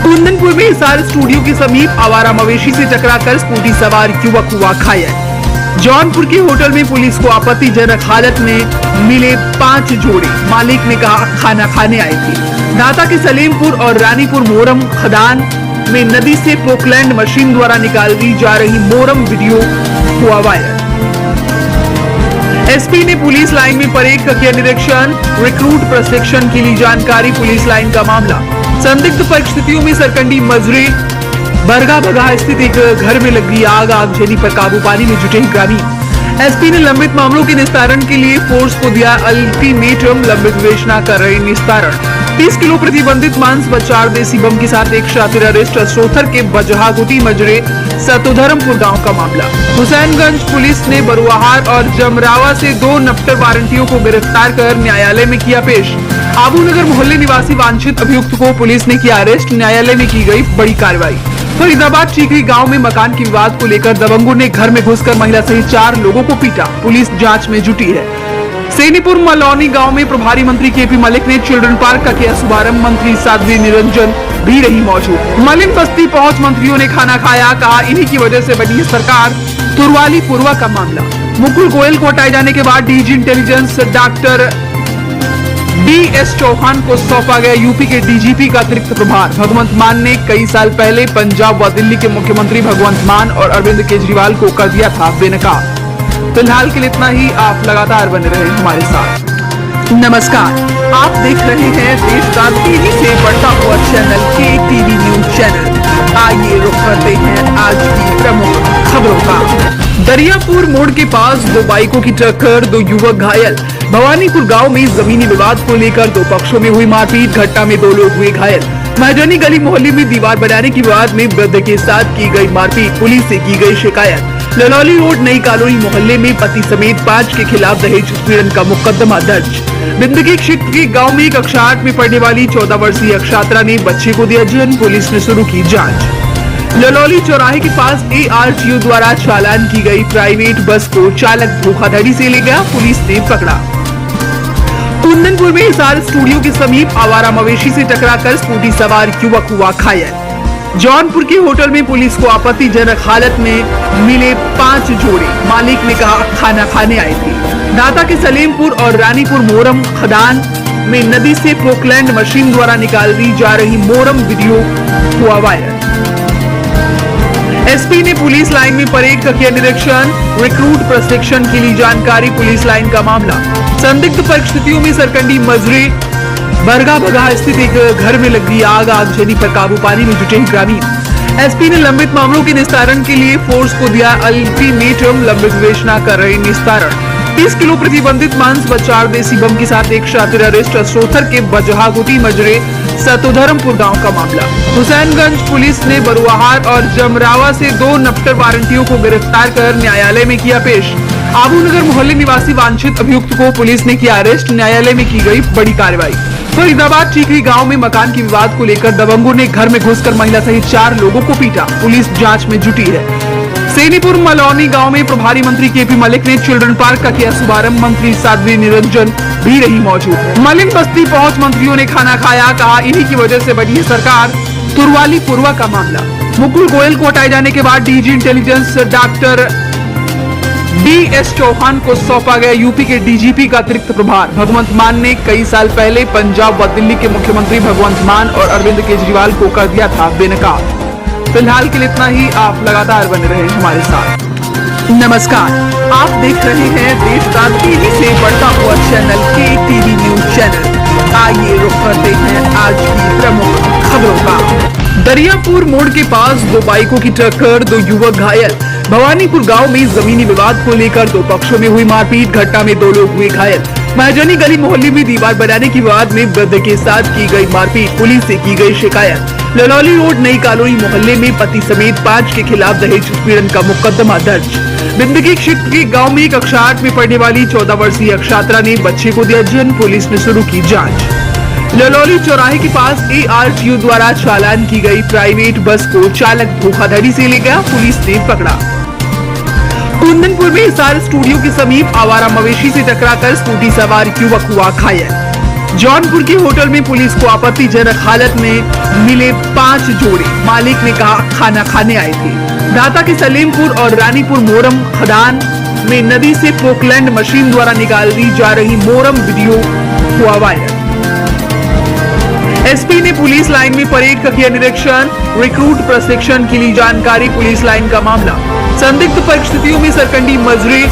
A: कुंदनपुर में हिसार स्टूडियो के समीप आवारा मवेशी से टकराकर स्कूटी सवार युवक हुआ घायल। जौनपुर के होटल में पुलिस को आपत्तिजनक हालत में मिले 5 जोड़े, मालिक ने कहा खाना खाने आए थे। नाता के सलेमपुर और रानीपुर मोरम खदान में नदी से पोकलैंड मशीन द्वारा निकाली जा रही मोरम वीडियो हुआ वायरल। एसपी ने पुलिस लाइन में परेड का किया निरीक्षण, रिक्रूट प्रशिक्षण के लिए जानकारी। पुलिस लाइन का मामला, संदिग्ध परिस्थितियों में सरकंडी मजरे बरगा बगा स्थित एक घर में लगी आगजनी पर काबू पाने में जुटे ग्रामीण। एसपी ने लंबित मामलों के निस्तारण के लिए फोर्स को दिया अल्टीमेटम, लंबित विवेचना कर रहे निस्तारण। 30 किलो प्रतिबंधित मांस व 4 देसी बम के साथ एक शातिर अरेस्ट। सोथर के बजहागुटी मजरे सतोधर्मपुर गांव का मामला। हुसैनगंज पुलिस ने बरुआहार और जमरावा से 2 नफ्टर वारंटियों को गिरफ्तार कर न्यायालय में किया पेश। आबूनगर मोहल्ले निवासी वांछित अभियुक्त को पुलिस ने किया अरेस्ट। न्यायालय में की गई बड़ी कार्रवाई। फरीदाबाद चीखरी गांव में मकान के विवाद को लेकर दबंगों ने घर में घुसकर महिला सहित 4 लोगों को पीटा। पुलिस जांच में जुटी है। सेनीपुर मलौनी गांव में प्रभारी मंत्री केपी मलिक ने चिल्ड्रन पार्क का किया शुभारंभ। मंत्री साध्वी निरंजन भी रही मौजूद। मलिन बस्ती पहुंच मंत्रियों ने खाना खाया, कहा इन्हीं की वजह से बनी सरकार। तुरवाली पूर्वा का मामला, मुकुल गोयल को हटाए जाने के बाद DG intelligence doctor DS Chauhan को सौंपा गया यूपी के डीजीपी का अतिरिक्त प्रभार। भगवंत मान ने कई साल पहले पंजाब व दिल्ली के मुख्यमंत्री भगवंत मान और अरविंद केजरीवाल को कर दिया था बेनकाब। फिलहाल के लिए इतना ही। आप लगातार बने रहे हमारे साथ। नमस्कार, आप देख रहे हैं देश का तेजी से बढ़ता हुआ चैनल KTV न्यूज चैनल। आइए रुक करते हैं आज की प्रमुख खबरों का। दरियापुर मोड़ के पास 2 बाइकों की टक्कर, 2 युवक घायल। भवानीपुर गांव में जमीनी विवाद को लेकर 2 पक्षों में हुई मारपीट। घटना में 2 लोग हुए घायल। महजनी गली मोहल्ले में दीवार बनाने के विवाद में वृद्ध के साथ की गई मारपीट। पुलिस से की गई शिकायत। ललौली रोड नई कॉलोनी मोहल्ले में पति समेत 5 के खिलाफ दहेज उत्पीड़न का मुकदमा दर्ज। बिंदगी क्षेत्र के गांव में कक्षा 8 में पढ़ने वाली 14 वर्षीय छात्रा ने बच्चे को दिया जन्म। पुलिस ने शुरू की जांच। ललौली चौराहे के पास ARTO द्वारा चालान की गई प्राइवेट बस को चालक धोखाधड़ी से ले गया। पुलिस ने पकड़ा। कुंदनपुर में हिसार स्टूडियो के समीप आवारा मवेशी से टकराकर स्कूटी सवार युवक हुआ घायल। जौनपुर के होटल में पुलिस को आपत्तिजनक हालत में मिले 5 जोड़े, मालिक ने कहा खाना खाने आए थे। नाता के सलेमपुर और रानीपुर मोरम खदान में नदी से पोकलैंड मशीन द्वारा निकाली जा रही मोरम वीडियो हुआ वायरल। एसपी ने पुलिस लाइन में परेड का किया निरीक्षण, रिक्रूट प्रशिक्षण के लिए जानकारी। पुलिस लाइन का मामला, संदिग्ध परिस्थितियों में सरकंडी मजरे बरगा बगा स्थित एक घर में लगी आगजनी पर काबू पाने में जुटे ग्रामीण। एसपी ने लंबित मामलों के निस्तारण के लिए फोर्स को दिया अल्टीमेटम, लंबित विवेचना कर रहे निस्तारण। 30 किलो प्रतिबंधित मांस व 4 देसी बम के साथ एक शातिर अरेस्ट। सोथर के बजहागुटी मजरे सतोधर्मपुर गांव का मामला। हुसैनगंज पुलिस ने बरुआहार और जमरावा से 2 नफ्टर वारंटियों को गिरफ्तार कर न्यायालय में किया पेश। आबूनगर मोहल्ले निवासी वांछित अभियुक्त को पुलिस ने किया अरेस्ट। न्यायालय में की गई बड़ी कार्रवाई। फरीदाबाद चीखरी गांव में मकान के विवाद को लेकर दबंगों ने घर में घुसकर महिला सहित 4 लोगों को पीटा। पुलिस जांच में जुटी है। सेनीपुर मलौनी गांव में प्रभारी मंत्री केपी मलिक ने चिल्ड्रन पार्क का किया शुभारंभ। मंत्री साध्वी निरंजन भी रही मौजूद। मलिन बस्ती पहुंच मंत्रियों ने खाना खाया, कहा इन्हीं की वजह से बनी सरकार। तुरवाली पूर्वा का मामला, मुकुल गोयल को हटाए जाने के बाद DG intelligence doctor DS Chauhan को सौंपा गया यूपी के डीजीपी का अतिरिक्त प्रभार। भगवंत मान ने कई साल पहले पंजाब व दिल्ली के मुख्यमंत्री भगवंत मान और अरविंद केजरीवाल को कर दिया था बेनकाब। फिलहाल के लिए इतना ही। आप लगातार बने रहे हमारे साथ। नमस्कार, आप देख रहे हैं देश का तेजी से बढ़ता हुआ चैनल KTV न्यूज चैनल। आइए रुक करते हैं आज की प्रमुख खबरों का। दरियापुर मोड़ के पास 2 बाइकों की टक्कर, 2 युवक घायल। भवानीपुर गांव में जमीनी विवाद को लेकर 2 पक्षों में हुई मारपीट। घटना में 2 लोग हुए घायल। महजनी गली मोहल्ले में दीवार बनाने के विवाद में वृद्ध के साथ की गई मारपीट। पुलिस से की गई शिकायत। ललौली रोड नई कॉलोनी मोहल्ले में पति समेत 5 के खिलाफ दहेज उत्पीड़न का मुकदमा दर्ज। बिंदगी क्षेत्र के गांव में कक्षा 8 में पढ़ने वाली 14 वर्षीय छात्रा ने बच्चे को दिया जन्म। पुलिस ने शुरू की जांच। ललौली चौराहे के पास ARTO द्वारा चालान की गई प्राइवेट बस को चालक धोखाधड़ी से ले गया। पुलिस ने पकड़ा। कुंदनपुर में हिसार स्टूडियो के समीप आवारा मवेशी से टकराकर स्कूटी सवार युवक हुआ घायल। जौनपुर के होटल में पुलिस को आपत्तिजनक हालत में मिले 5 जोड़े। मालिक ने कहा खाना खाने आए थे। दाता के सलीमपुर और रानीपुर मोरम खदान में नदी से पोकलैंड मशीन द्वारा निकाल दी जा रही मोरम वीडियो हुआ वायरल। एसपी ने पुलिस लाइन में परेड का किया निरीक्षण। रिक्रूट प्रशिक्षण के लिए जानकारी। पुलिस लाइन का मामला। संदिग्ध परिस्थितियों में सरकंडी मजरे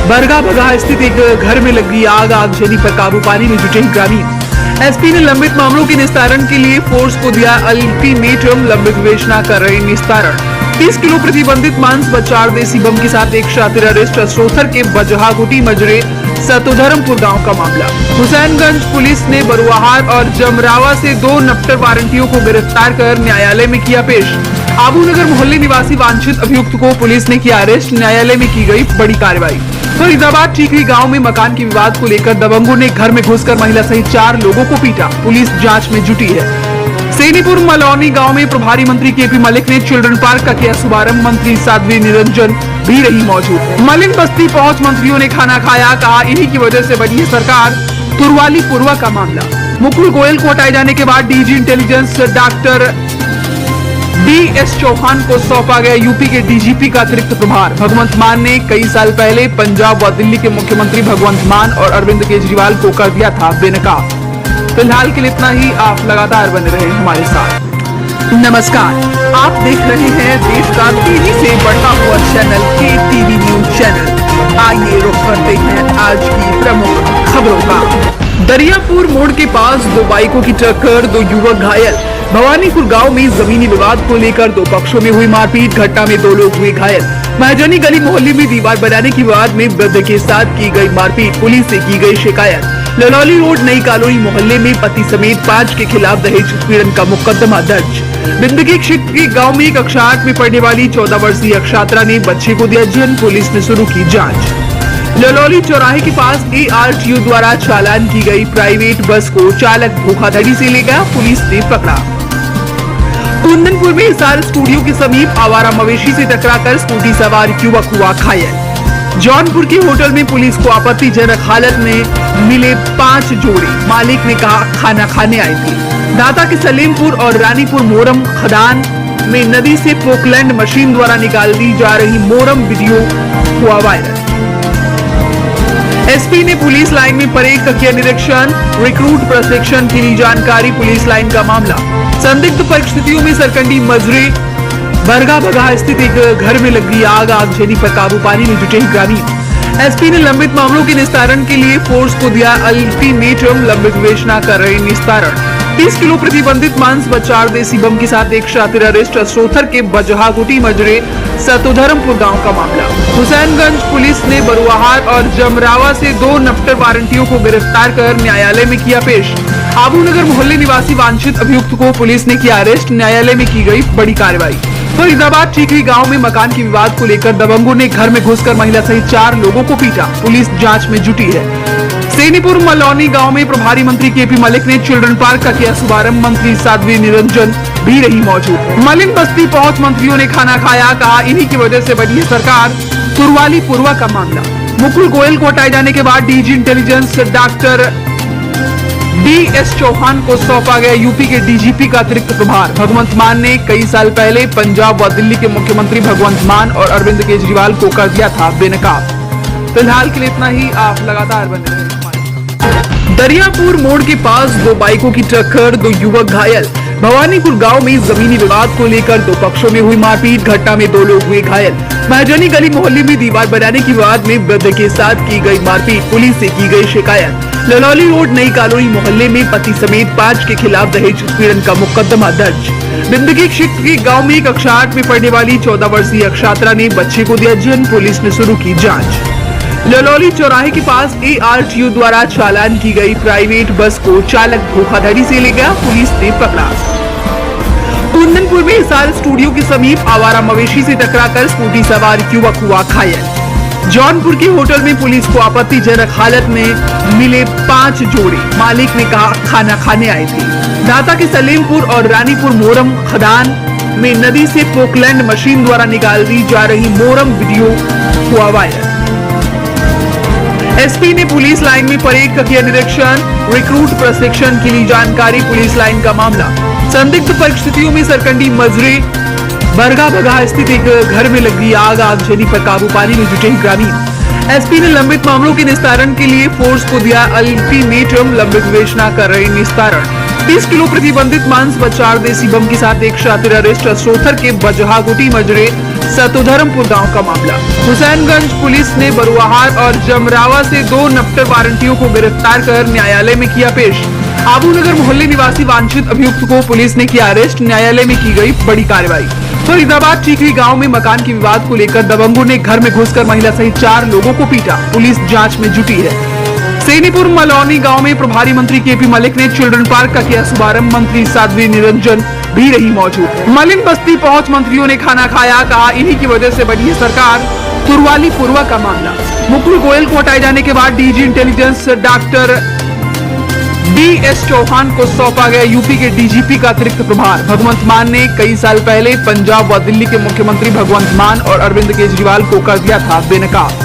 A: बरगा बगहा स्थित एक घर में लगी आग। आगजनी पर काबू पाने में जुटे ग्रामीण। एसपी ने लंबित मामलों के निस्तारण के लिए फोर्स को दिया अल्टीमेटम। लंबित विवेचना कर रहे निस्तारण। 30 किलो प्रतिबंधित मांस व 4 देसी बम के साथ एक शातिर अरेस्ट। असरोथर के बजहागुटी मजरे सतोधर्मपुर गांव का मामला। हुसैनगंज पुलिस ने बरुआहार और जमरावा से 2 नफ्टर वारंटियों को गिरफ्तार कर न्यायालय में किया पेश। आबूनगर मोहल्ले निवासी वांछित अभियुक्त को पुलिस ने किया अरेस्ट। न्यायालय में की गई बड़ी कार्रवाई। फरीदाबाद ठीकरी गांव में मकान के विवाद को लेकर दबंगों ने घर में घुसकर महिला सहित 4 लोगों को पीटा। पुलिस जांच में जुटी है। सेनीपुर मलौनी गांव में प्रभारी मंत्री केपी मलिक ने चिल्ड्रन पार्क का किया शुभारंभ। मंत्री साध्वी निरंजन भी रही मौजूद। मलिन बस्ती पहुंच मंत्रियों ने खाना खाया। कहा इन्हीं की वजह से बनी है सरकार। तुरवाली पूर्वा का मामला। मुकुल गोयल को हटाए जाने के बाद DG intelligence doctor DS Chauhan को सौंपा गया यूपी के डीजीपी का अतिरिक्त प्रभार। भगवंत मान ने कई साल पहले पंजाब व दिल्ली के मुख्यमंत्री भगवंत मान और अरविंद केजरीवाल को कर दिया था बेनकाब। फिलहाल के लिए इतना ही। आप लगातार बने रहे हमारे साथ। नमस्कार, आप देख रहे हैं देश का तेजी से बढ़ता हुआ चैनल KTV न्यूज चैनल। आइए रुख करते हैं आज की प्रमुख खबरों का। दरियापुर मोड़ के पास 2 बाइकों की टक्कर, 2 युवक घायल। भवानीपुर गांव में जमीनी विवाद को लेकर 2 पक्षों में हुई मारपीट। घटना में 2 लोग हुए घायल। महजनी गली मोहल्ले में दीवार बनाने के विवाद में वृद्ध के साथ की गई मारपीट। पुलिस से की गई शिकायत। ललौली रोड नई कॉलोनी मोहल्ले में पति समेत 5 के खिलाफ दहेज उत्पीड़न का मुकदमा दर्ज। बिंदगी क्षेत्र के गांव में कक्षा 8 में पढ़ने वाली 14 वर्षीय छात्रा ने बच्चे को दिया जन्म। पुलिस ने शुरू की जाँच। ललौली चौराहे के पास ARTU द्वारा चालान की गई प्राइवेट बस को चालक धोखाधड़ी से ले गया। पुलिस ने पकड़ा। कुंदनपुर में हिसार स्टूडियो के समीप आवारा मवेशी से टकराकर स्कूटी सवार युवक हुआ घायल। जौनपुर के होटल में पुलिस को आपत्तिजनक हालत में मिले 5 जोड़े। मालिक ने कहा खाना खाने आए थे। दाता के सलीमपुर और रानीपुर मोरम खदान में नदी से पोकलैंड मशीन द्वारा निकाल दी जा रही मोरम वीडियो हुआ वायरल। एसपी ने पुलिस लाइन में परेड का किया निरीक्षण। रिक्रूट प्रशिक्षण के लिए जानकारी। पुलिस लाइन का मामला। संदिग्ध परिस्थितियों में सरकंडी मजरे बरगा बगहा स्थित एक घर में लगी आग। आगजनी पर काबू पाने में जुटे ग्रामीण। एसपी ने लंबित मामलों के निस्तारण के लिए फोर्स को दिया अल्टीमेटम। लंबित विवेचना कर रहे निस्तारण। 30 किलो प्रतिबंधित मांस व 4 देसी बम के साथ एक शातिर अरेस्ट। असरोथर के बजहागुटी मजरे सतोधर्मपुर गांव का मामला। हुसैनगंज पुलिस ने बरुआहार और जमरावा से 2 नफ्टर वारंटियों को गिरफ्तार कर न्यायालय में किया पेश। आबूनगर मोहल्ले निवासी वांछित अभियुक्त को पुलिस ने किया अरेस्ट। न्यायालय में की गई बड़ी कार्रवाई। फरीदाबाद ठीकरी गांव में मकान के विवाद को लेकर दबंगों ने घर में घुसकर महिला सहित 4 लोगों को पीटा। पुलिस जांच में जुटी है। सेनीपुर मलौनी गांव में प्रभारी मंत्री केपी मलिक ने चिल्ड्रन पार्क का किया शुभारंभ। मंत्री साध्वी निरंजन भी रही मौजूद। मलिन बस्ती पहुंच मंत्रियों ने खाना खाया। कहा इन्हीं की वजह से बनी है सरकार। तुरवाली पूर्वा का मामला। मुकुल गोयल को हटाए जाने के बाद DG intelligence doctor DS Chauhan को सौंपा गया यूपी के डीजीपी का अतिरिक्त प्रभार। भगवंत मान ने कई साल पहले पंजाब व दिल्ली के मुख्यमंत्री भगवंत मान और अरविंद केजरीवाल को कर दिया था बेनकाब। फिलहाल के लिए इतना ही। आप लगातार बने रहे। दरियापुर मोड़ के पास 2 बाइकों की टक्कर, 2 युवक घायल। भवानीपुर गांव में जमीनी विवाद को लेकर 2 पक्षों में हुई मारपीट। घटना में 2 लोग हुए घायल। महजनी गली मोहल्ले में दीवार बनाने के विवाद में वृद्ध के साथ की गई मारपीट। पुलिस से की गई शिकायत। ललौली रोड नई कॉलोनी मोहल्ले में पति समेत 5 के खिलाफ दहेज उत्पीड़न का मुकदमा दर्ज। बिंदगी क्षेत्र के गांव में कक्षा 8 में पढ़ने वाली 14 वर्षीय छात्रा ने बच्चे को दिया जन्म। पुलिस ने शुरू की जाँच। ललौली चौराहे के पास ARTU द्वारा चालान की गई प्राइवेट बस को चालक धोखाधड़ी से ले गया। पुलिस ने पकड़ा। कुंदनपुर में हिसार स्टूडियो के समीप आवारा मवेशी से टकराकर स्कूटी सवार युवक हुआ घायल। जौनपुर के होटल में पुलिस को आपत्तिजनक हालत में मिले 5 जोड़े। मालिक ने कहा खाना खाने आए थे। दाता के सलीमपुर और रानीपुर मोरम खदान में नदी से पोकलैंड मशीन द्वारा निकाल दी जा रही मोरम वीडियो हुआ वायरल। एसपी ने पुलिस लाइन में परेड का किया निरीक्षण, रिक्रूट प्रशिक्षण के लिए जानकारी। पुलिस लाइन का मामला, संदिग्ध परिस्थितियों में सरकंडी मजरे बरगा बगहा स्थित एक घर में लगी आग, आगजनी पर काबू पाने में जुटे ग्रामीण। एसपी ने लंबित मामलों के निस्तारण के लिए फोर्स को दिया अल्टीमेटम, लंबित विवेचना कर रहे निस्तारण। 30 किलो प्रतिबंधित मांस व 4 देसी बम के साथ एक शातिर अरेस्ट। असोथर के बजहागुटी मजरे सतोधर्मपुर गांव का मामला। हुसैनगंज पुलिस ने बरुआहार और जमरावा से 2 नफ्टर वारंटियों को गिरफ्तार कर न्यायालय में किया पेश। आबूनगर मोहल्ले निवासी वांछित अभियुक्त को पुलिस ने किया अरेस्ट। न्यायालय में की गई बड़ी कार्रवाई। फरीदाबाद टीकरी गांव में मकान के विवाद को लेकर दबंगों ने घर में घुसकर महिला सहित 4 लोगों को पीटा। पुलिस जांच में जुटी है। सेनीपुर मलौनी गांव में प्रभारी मंत्री केपी मलिक ने चिल्ड्रन पार्क का किया शुभारंभ। मंत्री साध्वी निरंजन भी रही मौजूद। मलिन बस्ती पहुंच मंत्रियों ने खाना खाया, कहा इन्हीं की वजह से बनी है सरकार। तुरवाली पूर्वा का मामला, मुकुल गोयल को हटाए जाने के बाद DG intelligence doctor DS Chauhan को सौंपा गया यूपी के डीजीपी का अतिरिक्त प्रभार। भगवंत मान ने कई साल पहले पंजाब व दिल्ली के मुख्यमंत्री भगवंत मान और अरविंद केजरीवाल को कर दिया था बेनकाब।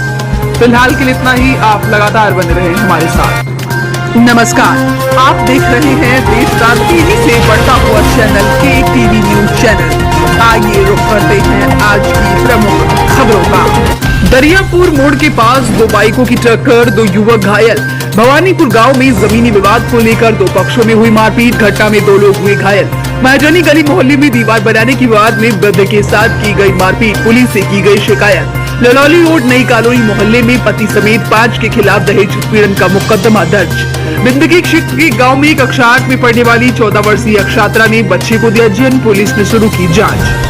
A: फिलहाल के लिए इतना ही। आप लगातार बने रहे हमारे साथ। नमस्कार, आप देख रहे हैं देश का तेजी से बढ़ता हुआ चैनल KTV न्यूज चैनल। आइए रुक करते हैं आज की प्रमुख खबरों का। दरियापुर मोड़ के पास 2 बाइकों की टक्कर, 2 युवक घायल। भवानीपुर गांव में जमीनी विवाद को लेकर 2 पक्षों में हुई मारपीट। घटना में 2 लोग हुए घायल। महजनी गली मोहल्ले में दीवार बनाने के विवाद में वृद्ध के साथ की गई मारपीट। पुलिस से की गई शिकायत। ललौली रोड नई कॉलोनी मोहल्ले में पति समेत 5 के खिलाफ दहेज उत्पीड़न का मुकदमा दर्ज। बिंदगी क्षेत्र के गांव में कक्षा 8 में पढ़ने वाली 14 वर्षीय छात्रा ने बच्चे को दिया जन्म। पुलिस ने शुरू की जांच।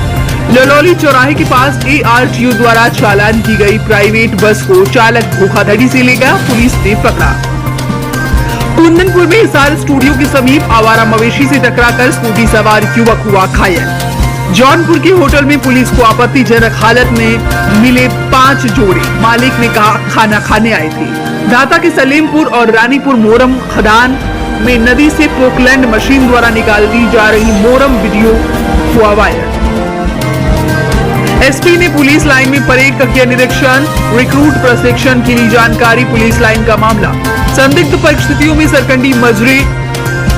A: ललौली चौराहे के पास ARTO द्वारा चालान की गई प्राइवेट बस को चालक धोखाधड़ी से ले गया। पुलिस ने पकड़ा। कुंदनपुर में हिसार स्टूडियो के समीप आवारा मवेशी से टकराकर स्कूटी सवार युवक हुआ घायल। जौनपुर के होटल में पुलिस को आपत्तिजनक हालत में मिले 5 जोड़े। मालिक ने कहा खाना खाने आए थे। दाता के सलेमपुर और रानीपुर मोरम खदान में नदी से पोकलैंड मशीन द्वारा निकाल दी जा रही मोरम वीडियो हुआ वायरल। एसपी ने पुलिस लाइन में परेड का किया निरीक्षण, रिक्रूट प्रशिक्षण के लिए जानकारी। पुलिस लाइन का मामला, संदिग्ध परिस्थितियों में सरकंडी मजरे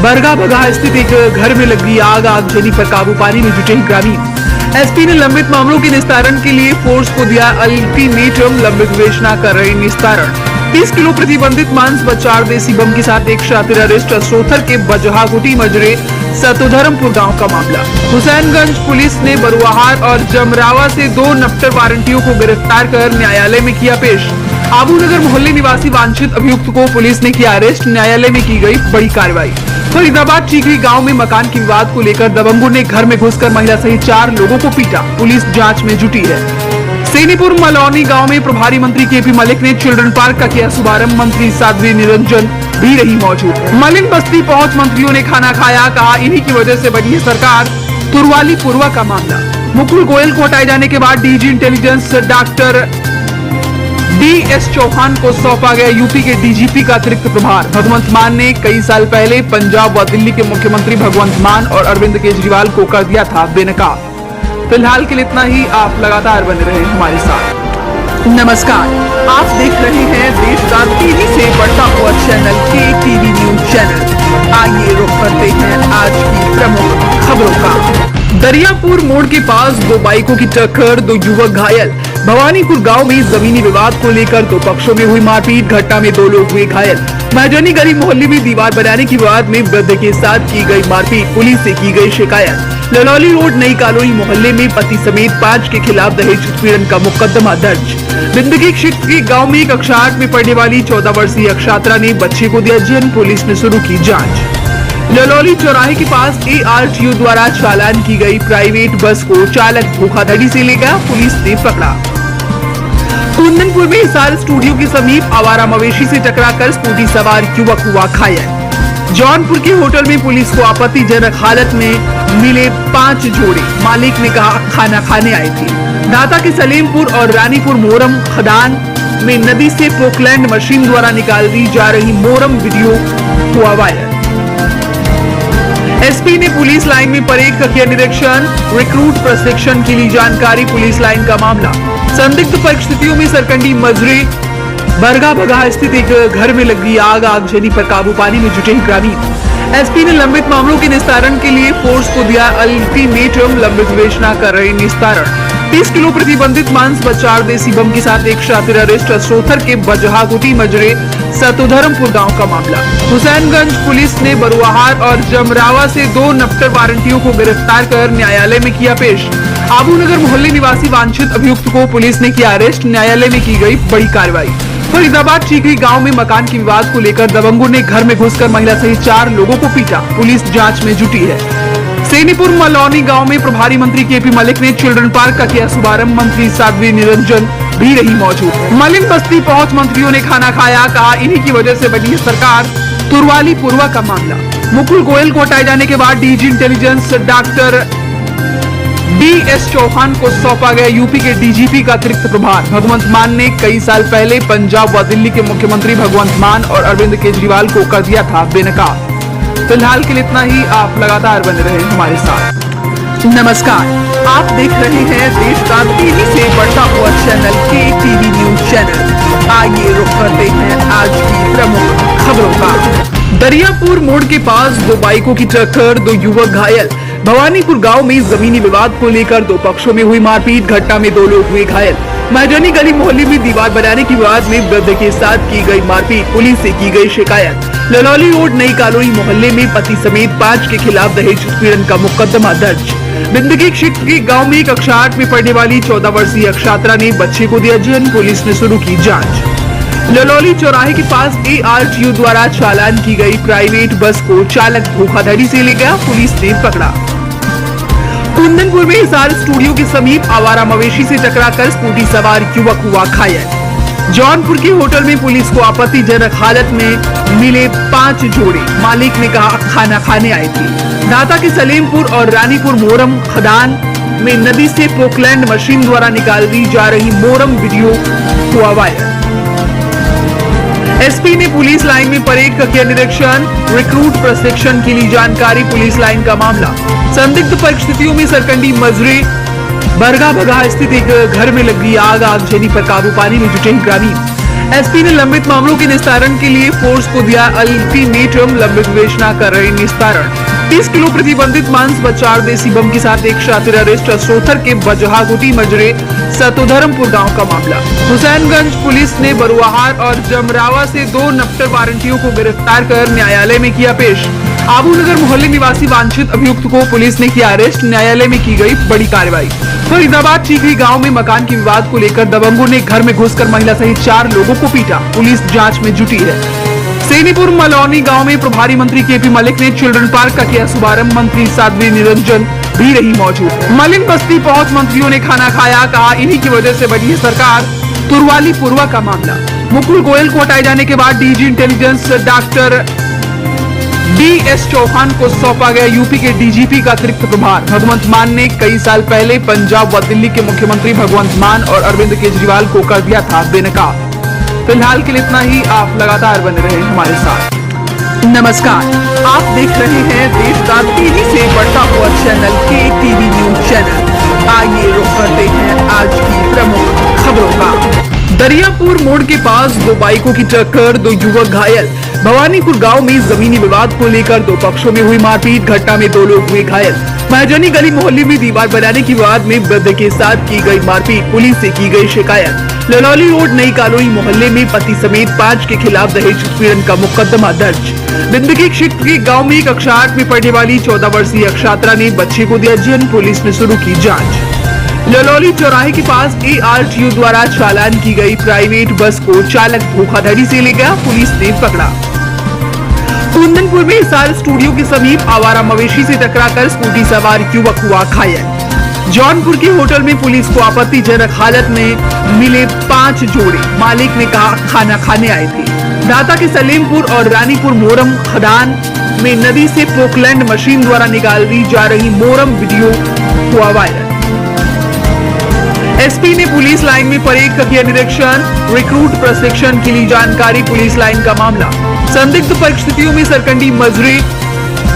A: बरगा बगहा स्थित एक घर में लगी आग, आगजनी पर काबू पाने में जुटे ग्रामीण। एसपी ने लंबित मामलों के निस्तारण के लिए फोर्स को दिया अल्टीमेटम, लंबित विवेचना कर रहे निस्तारण। 30 किलो प्रतिबंधित मांस व 4 देसी बम के साथ एक शातिर अरेस्ट। असोथर के बजहागुटी मजरे सतोधर्मपुर गांव का मामला। हुसैनगंज पुलिस ने बरुआहार और जमरावा से 2 नफ्टर वारंटियों को गिरफ्तार कर न्यायालय में किया पेश। आबूनगर मोहल्ले निवासी वांछित अभियुक्त को पुलिस ने किया अरेस्ट। न्यायालय में की गई बड़ी कार्रवाई। फरीदाबाद टीकरी गांव में मकान के विवाद को लेकर दबंगों ने घर में घुसकर महिला सहित 4 लोगों को पीटा। पुलिस जांच में जुटी है। सेनीपुर मलौनी गांव में प्रभारी मंत्री केपी मलिक ने चिल्ड्रन पार्क का किया शुभारंभ। मंत्री साध्वी निरंजन भी रही मौजूद। मलिन बस्ती पहुंच मंत्रियों ने खाना खाया, कहा इन्हीं की वजह से बनी है सरकार। तुरवाली पूर्वा का मामला, मुकुल गोयल को हटाए जाने के बाद DG intelligence doctor DS Chauhan को सौंपा गया यूपी के डीजीपी का अतिरिक्त प्रभार। भगवंत मान ने कई साल पहले पंजाब व दिल्ली के मुख्यमंत्री भगवंत मान और अरविंद केजरीवाल को कर दिया था बेनकाब। फिलहाल के लिए इतना ही। आप लगातार बने रहे हमारे साथ। नमस्कार, आप देख रहे हैं देश का तेजी से बढ़ता हुआ चैनल KTV न्यूज चैनल। आइए रुक करते हैं आज की प्रमुख खबरों का। दरियापुर मोड़ के पास 2 बाइकों की टक्कर, 2 युवक घायल। भवानीपुर गांव में जमीनी विवाद को लेकर 2 पक्षों में हुई मारपीट। घटना में 2 लोग हुए घायल। महजनी गली मोहल्ले में दीवार बनाने के विवाद में वृद्ध के साथ की गई मारपीट। पुलिस से की गई शिकायत। ललौली रोड नई कॉलोनी मोहल्ले में पति समेत 5 के खिलाफ दहेज उत्पीड़न का मुकदमा दर्ज। बिंदगी क्षेत्र के गांव में कक्षा 8 में पढ़ने वाली 14 वर्षीय छात्रा ने बच्चे को दिया जन्म। पुलिस ने शुरू की जांच। ललौली चौराहे के पास ARTO द्वारा चालान की गई प्राइवेट बस को चालक धोखाधड़ी से ले गया। पुलिस ने पकड़ा। कुंदनपुर में हिसार स्टूडियो के समीप आवारा मवेशी से टकराकर स्कूटी सवार युवक हुआ घायल। जौनपुर के होटल में पुलिस को आपत्तिजनक हालत में मिले 5 जोड़े। मालिक ने कहा खाना खाने आए थे। दाता के सलेमपुर और रानीपुर मोरम खदान में नदी से पोकलैंड मशीन द्वारा निकाल दी जा रही मोरम वीडियो हुआ वायरल। एसपी ने पुलिस लाइन में परेड का किया निरीक्षण, रिक्रूट प्रशिक्षण के लिए जानकारी। पुलिस लाइन का मामला, संदिग्ध परिस्थितियों में सरकंडी मजरे बरगा बगहा स्थित एक घर में लगी आगजनी पर काबू पाने में जुटे ग्रामीण। एसपी ने लंबित मामलों के निस्तारण के लिए फोर्स को दिया अल्टीमेटम, लंबित विवेचना कर रहे निस्तारण। 30 किलो प्रतिबंधित मांस व 4 देसी बम के साथ एक शातिर अरेस्ट। असरोथर के बजहागुटी मजरे सतोधर्मपुर गांव का मामला। हुसैनगंज पुलिस ने बरुआहार और जमरावा से 2 नफ्टर वारंटियों को गिरफ्तार कर न्यायालय में किया पेश। आबूनगर मोहल्ले निवासी वांछित अभियुक्त को पुलिस ने किया अरेस्ट। न्यायालय में की गई बड़ी कार्रवाई। फरीदाबाद चीखरी गांव में मकान के विवाद को लेकर दबंगों ने घर में घुसकर महिला सहित 4 लोगों को पीटा। पुलिस जांच में जुटी है। सेनीपुर मलौनी गांव में प्रभारी मंत्री केपी मलिक ने चिल्ड्रन पार्क का किया शुभारंभ। मंत्री साध्वी निरंजन भी रही मौजूद। मलिन बस्ती पहुंच मंत्रियों ने खाना खाया, कहा इन्हीं की वजह से बनी सरकार। तुरवाली पूर्वा का मामला। मुकुल गोयल को हटाए जाने के बाद DG intelligence doctor DS Chauhan को सौंपा गया यूपी के डीजीपी का अतिरिक्त प्रभार। भगवंत मान ने कई साल पहले पंजाब व दिल्ली के मुख्यमंत्री भगवंत मान और अरविंद केजरीवाल को कर दिया था बेनकाब। फिलहाल के लिए इतना ही। आप लगातार बने रहे हमारे साथ। नमस्कार, आप देख रहे हैं देश का तेजी से बढ़ता हुआ चैनल KTV न्यूज चैनल। आइए रुक करते हैं आज की प्रमुख खबरों का। दरियापुर मोड़ के पास 2 बाइकों की टक्कर, 2 युवक घायल। भवानीपुर गांव में जमीनी विवाद को लेकर 2 पक्षों में हुई मारपीट। घटना में 2 लोग हुए घायल। महजनी गली मोहल्ले में दीवार बनाने के विवाद में वृद्ध के साथ की गई मारपीट। पुलिस से की गई शिकायत। ललौली रोड नई कॉलोनी मोहल्ले में पति समेत 5 के खिलाफ दहेज उत्पीड़न का मुकदमा दर्ज। बिंदगी क्षेत्र के गांव में कक्षा 8 में पढ़ने वाली 14 वर्षीय छात्रा ने बच्चे को दिया जन्म। पुलिस ने शुरू की जाँच। ललौली चौराहे के पास ARTO द्वारा चालान की गई प्राइवेट बस को चालक धोखाधड़ी से ले गया। पुलिस ने पकड़ा। कुंदनपुर में हिसार स्टूडियो के समीप आवारा मवेशी से टकराकर स्कूटी सवार युवक हुआ घायल। जौनपुर के होटल में पुलिस को आपत्तिजनक हालत में मिले 5 जोड़े। मालिक ने कहा खाना खाने आए थे। दाता के सलेमपुर और रानीपुर मोरम खदान में नदी से पोकलैंड मशीन द्वारा निकाल दी जा रही मोरम वीडियो हुआ वायरल। एसपी ने पुलिस लाइन में परेड का किया निरीक्षण। रिक्रूट प्रशिक्षण के लिए जानकारी। पुलिस लाइन का मामला। संदिग्ध परिस्थितियों में सरकंडी मजरे बरगा बगहा स्थित एक घर में लगी आगजनी पर काबू पाने में जुटे ग्रामीण। एसपी ने लंबित मामलों के निस्तारण के लिए फोर्स को दिया अल्टीमेटम, लंबित विवेचना कर रहे निस्तारण। 30 किलो प्रतिबंधित मांस व 4 देसी बम के साथ एक शातिर अरेस्ट। असरोथर के बजहागुटी मजरे सतोधर्मपुर गांव का मामला। हुसैनगंज पुलिस ने बरुआहार और जमरावा से 2 नफ्टर वारंटियों को गिरफ्तार कर न्यायालय में किया पेश। आबूनगर मोहल्ले निवासी वांछित अभियुक्त को पुलिस ने किया अरेस्ट। न्यायालय में की गई बड़ी कार्रवाई। फरीदाबाद चीखरी गांव में मकान के विवाद को लेकर दबंगों ने घर में घुसकर महिला सहित 4 लोगों को पीटा। पुलिस जांच में जुटी है। सेनीपुर मलौनी गांव में प्रभारी मंत्री केपी मलिक ने चिल्ड्रन पार्क का किया शुभारंभ। मंत्री साध्वी निरंजन भी रही मौजूद। मलिन बस्ती पहुंच मंत्रियों ने खाना खाया, कहा इन्हीं की वजह से बनी सरकार। तुरवाली पूर्वा का मामला। मुकुल गोयल को हटाए जाने के बाद DG intelligence doctor DS Chauhan को सौंपा गया यूपी के डीजीपी का अतिरिक्त प्रभार। भगवंत मान ने कई साल पहले पंजाब व दिल्ली के मुख्यमंत्री भगवंत मान और अरविंद केजरीवाल को कर दिया था बेनकाब। फिलहाल के लिए इतना ही। आप लगातार बने रहे हमारे साथ। नमस्कार, आप देख रहे हैं देश का तेजी से बढ़ता हुआ चैनल KTV न्यूज चैनल। आइए रुक करते हैं आज की प्रमुख खबरों का। दरियापुर मोड़ के पास 2 बाइकों की टक्कर, 2 युवक घायल। भवानीपुर गांव में जमीनी विवाद को लेकर 2 पक्षों में हुई मारपीट। घटना में 2 लोग हुए घायल। महजनी गली मोहल्ले में दीवार बनाने के विवाद में वृद्ध के साथ की गई मारपीट। पुलिस से की गई शिकायत। ललौली रोड नई कॉलोनी मोहल्ले में पति समेत 5 के खिलाफ दहेज उत्पीड़न का मुकदमा दर्ज। बिंदगी क्षेत्र के गांव में कक्षा 8 में पढ़ने वाली 14 वर्षीय छात्रा ने बच्चे को दिया जन्म। पुलिस ने शुरू की जाँच। ललौली चौराहे के पास ARTO द्वारा चालान की गई प्राइवेट बस को चालक धोखाधड़ी से ले गया। पुलिस ने पकड़ा। कुंदनपुर में हिसार स्टूडियो के समीप आवारा मवेशी से टकराकर स्कूटी सवार युवक हुआ घायल। जौनपुर के होटल में पुलिस को आपत्तिजनक हालत में मिले 5 जोड़े। मालिक ने कहा खाना खाने आए थे। दाता के सलेमपुर और रानीपुर मोरम खदान में नदी से पोकलैंड मशीन द्वारा निकाल दी जा रही मोरम वीडियो हुआ वायरल। एसपी ने पुलिस लाइन में परेड का किया निरीक्षण। रिक्रूट प्रशिक्षण के लिए जानकारी। पुलिस लाइन का मामला। संदिग्ध परिस्थितियों में सरकंडी मजरे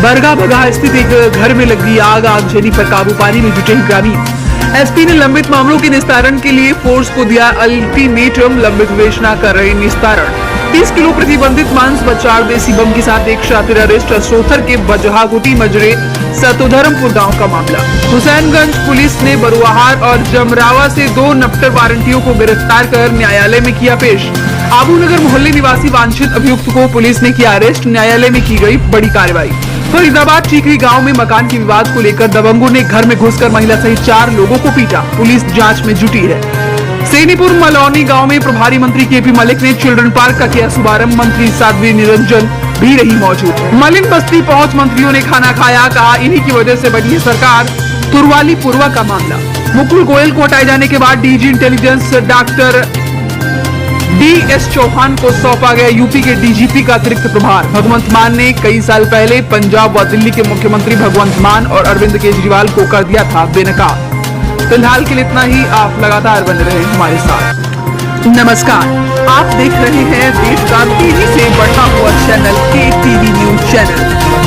A: बरगा बगहा स्थित एक घर में लगी आगजनी पर काबू पाने में जुटे ग्रामीण। एसपी ने लंबित मामलों के निस्तारण के लिए फोर्स को दिया अल्टीमेटम, लंबित विवेचना कर रहे निस्तारण। 30 किलो प्रतिबंधित मांस व 4 देसी बम के साथ एक शातिर अरेस्ट। असोथर के बजहागुटी मजरे सतोधर्मपुर गांव का मामला। हुसैनगंज पुलिस ने बरुआहार और जमरावा से 2 नफ्टर वारंटियों को गिरफ्तार कर न्यायालय में किया पेश। आबूनगर मोहल्ले निवासी वांछित अभियुक्त को पुलिस ने किया अरेस्ट। न्यायालय में की गई बड़ी कार्रवाई। फरीदाबाद चीखरी गांव में मकान के विवाद को लेकर दबंगों ने घर में घुसकर महिला सहित 4 लोगों को पीटा। पुलिस जांच में जुटी है। सेनीपुर मलौनी गांव में प्रभारी मंत्री केपी मलिक ने चिल्ड्रन पार्क का किया शुभारंभ। मंत्री साध्वी निरंजन भी रही मौजूद। मलिन बस्ती पहुंच मंत्रियों ने खाना खाया, कहा इन्हीं की वजह से बनी है सरकार। तुरवाली पूर्वा का मामला। मुकुल गोयल को हटाए जाने के बाद DG intelligence doctor DS Chauhan को सौंपा गया यूपी के डीजीपी का अतिरिक्त प्रभार। भगवंत मान ने कई साल पहले पंजाब व दिल्ली के मुख्यमंत्री भगवंत मान और अरविंद केजरीवाल को कर दिया था बेनकाब। फिलहाल के लिए इतना ही। आप लगातार बने रहे हमारे साथ। नमस्कार, आप देख रहे हैं देश का तेजी से बढ़ता हुआ चैनल KTV न्यूज चैनल।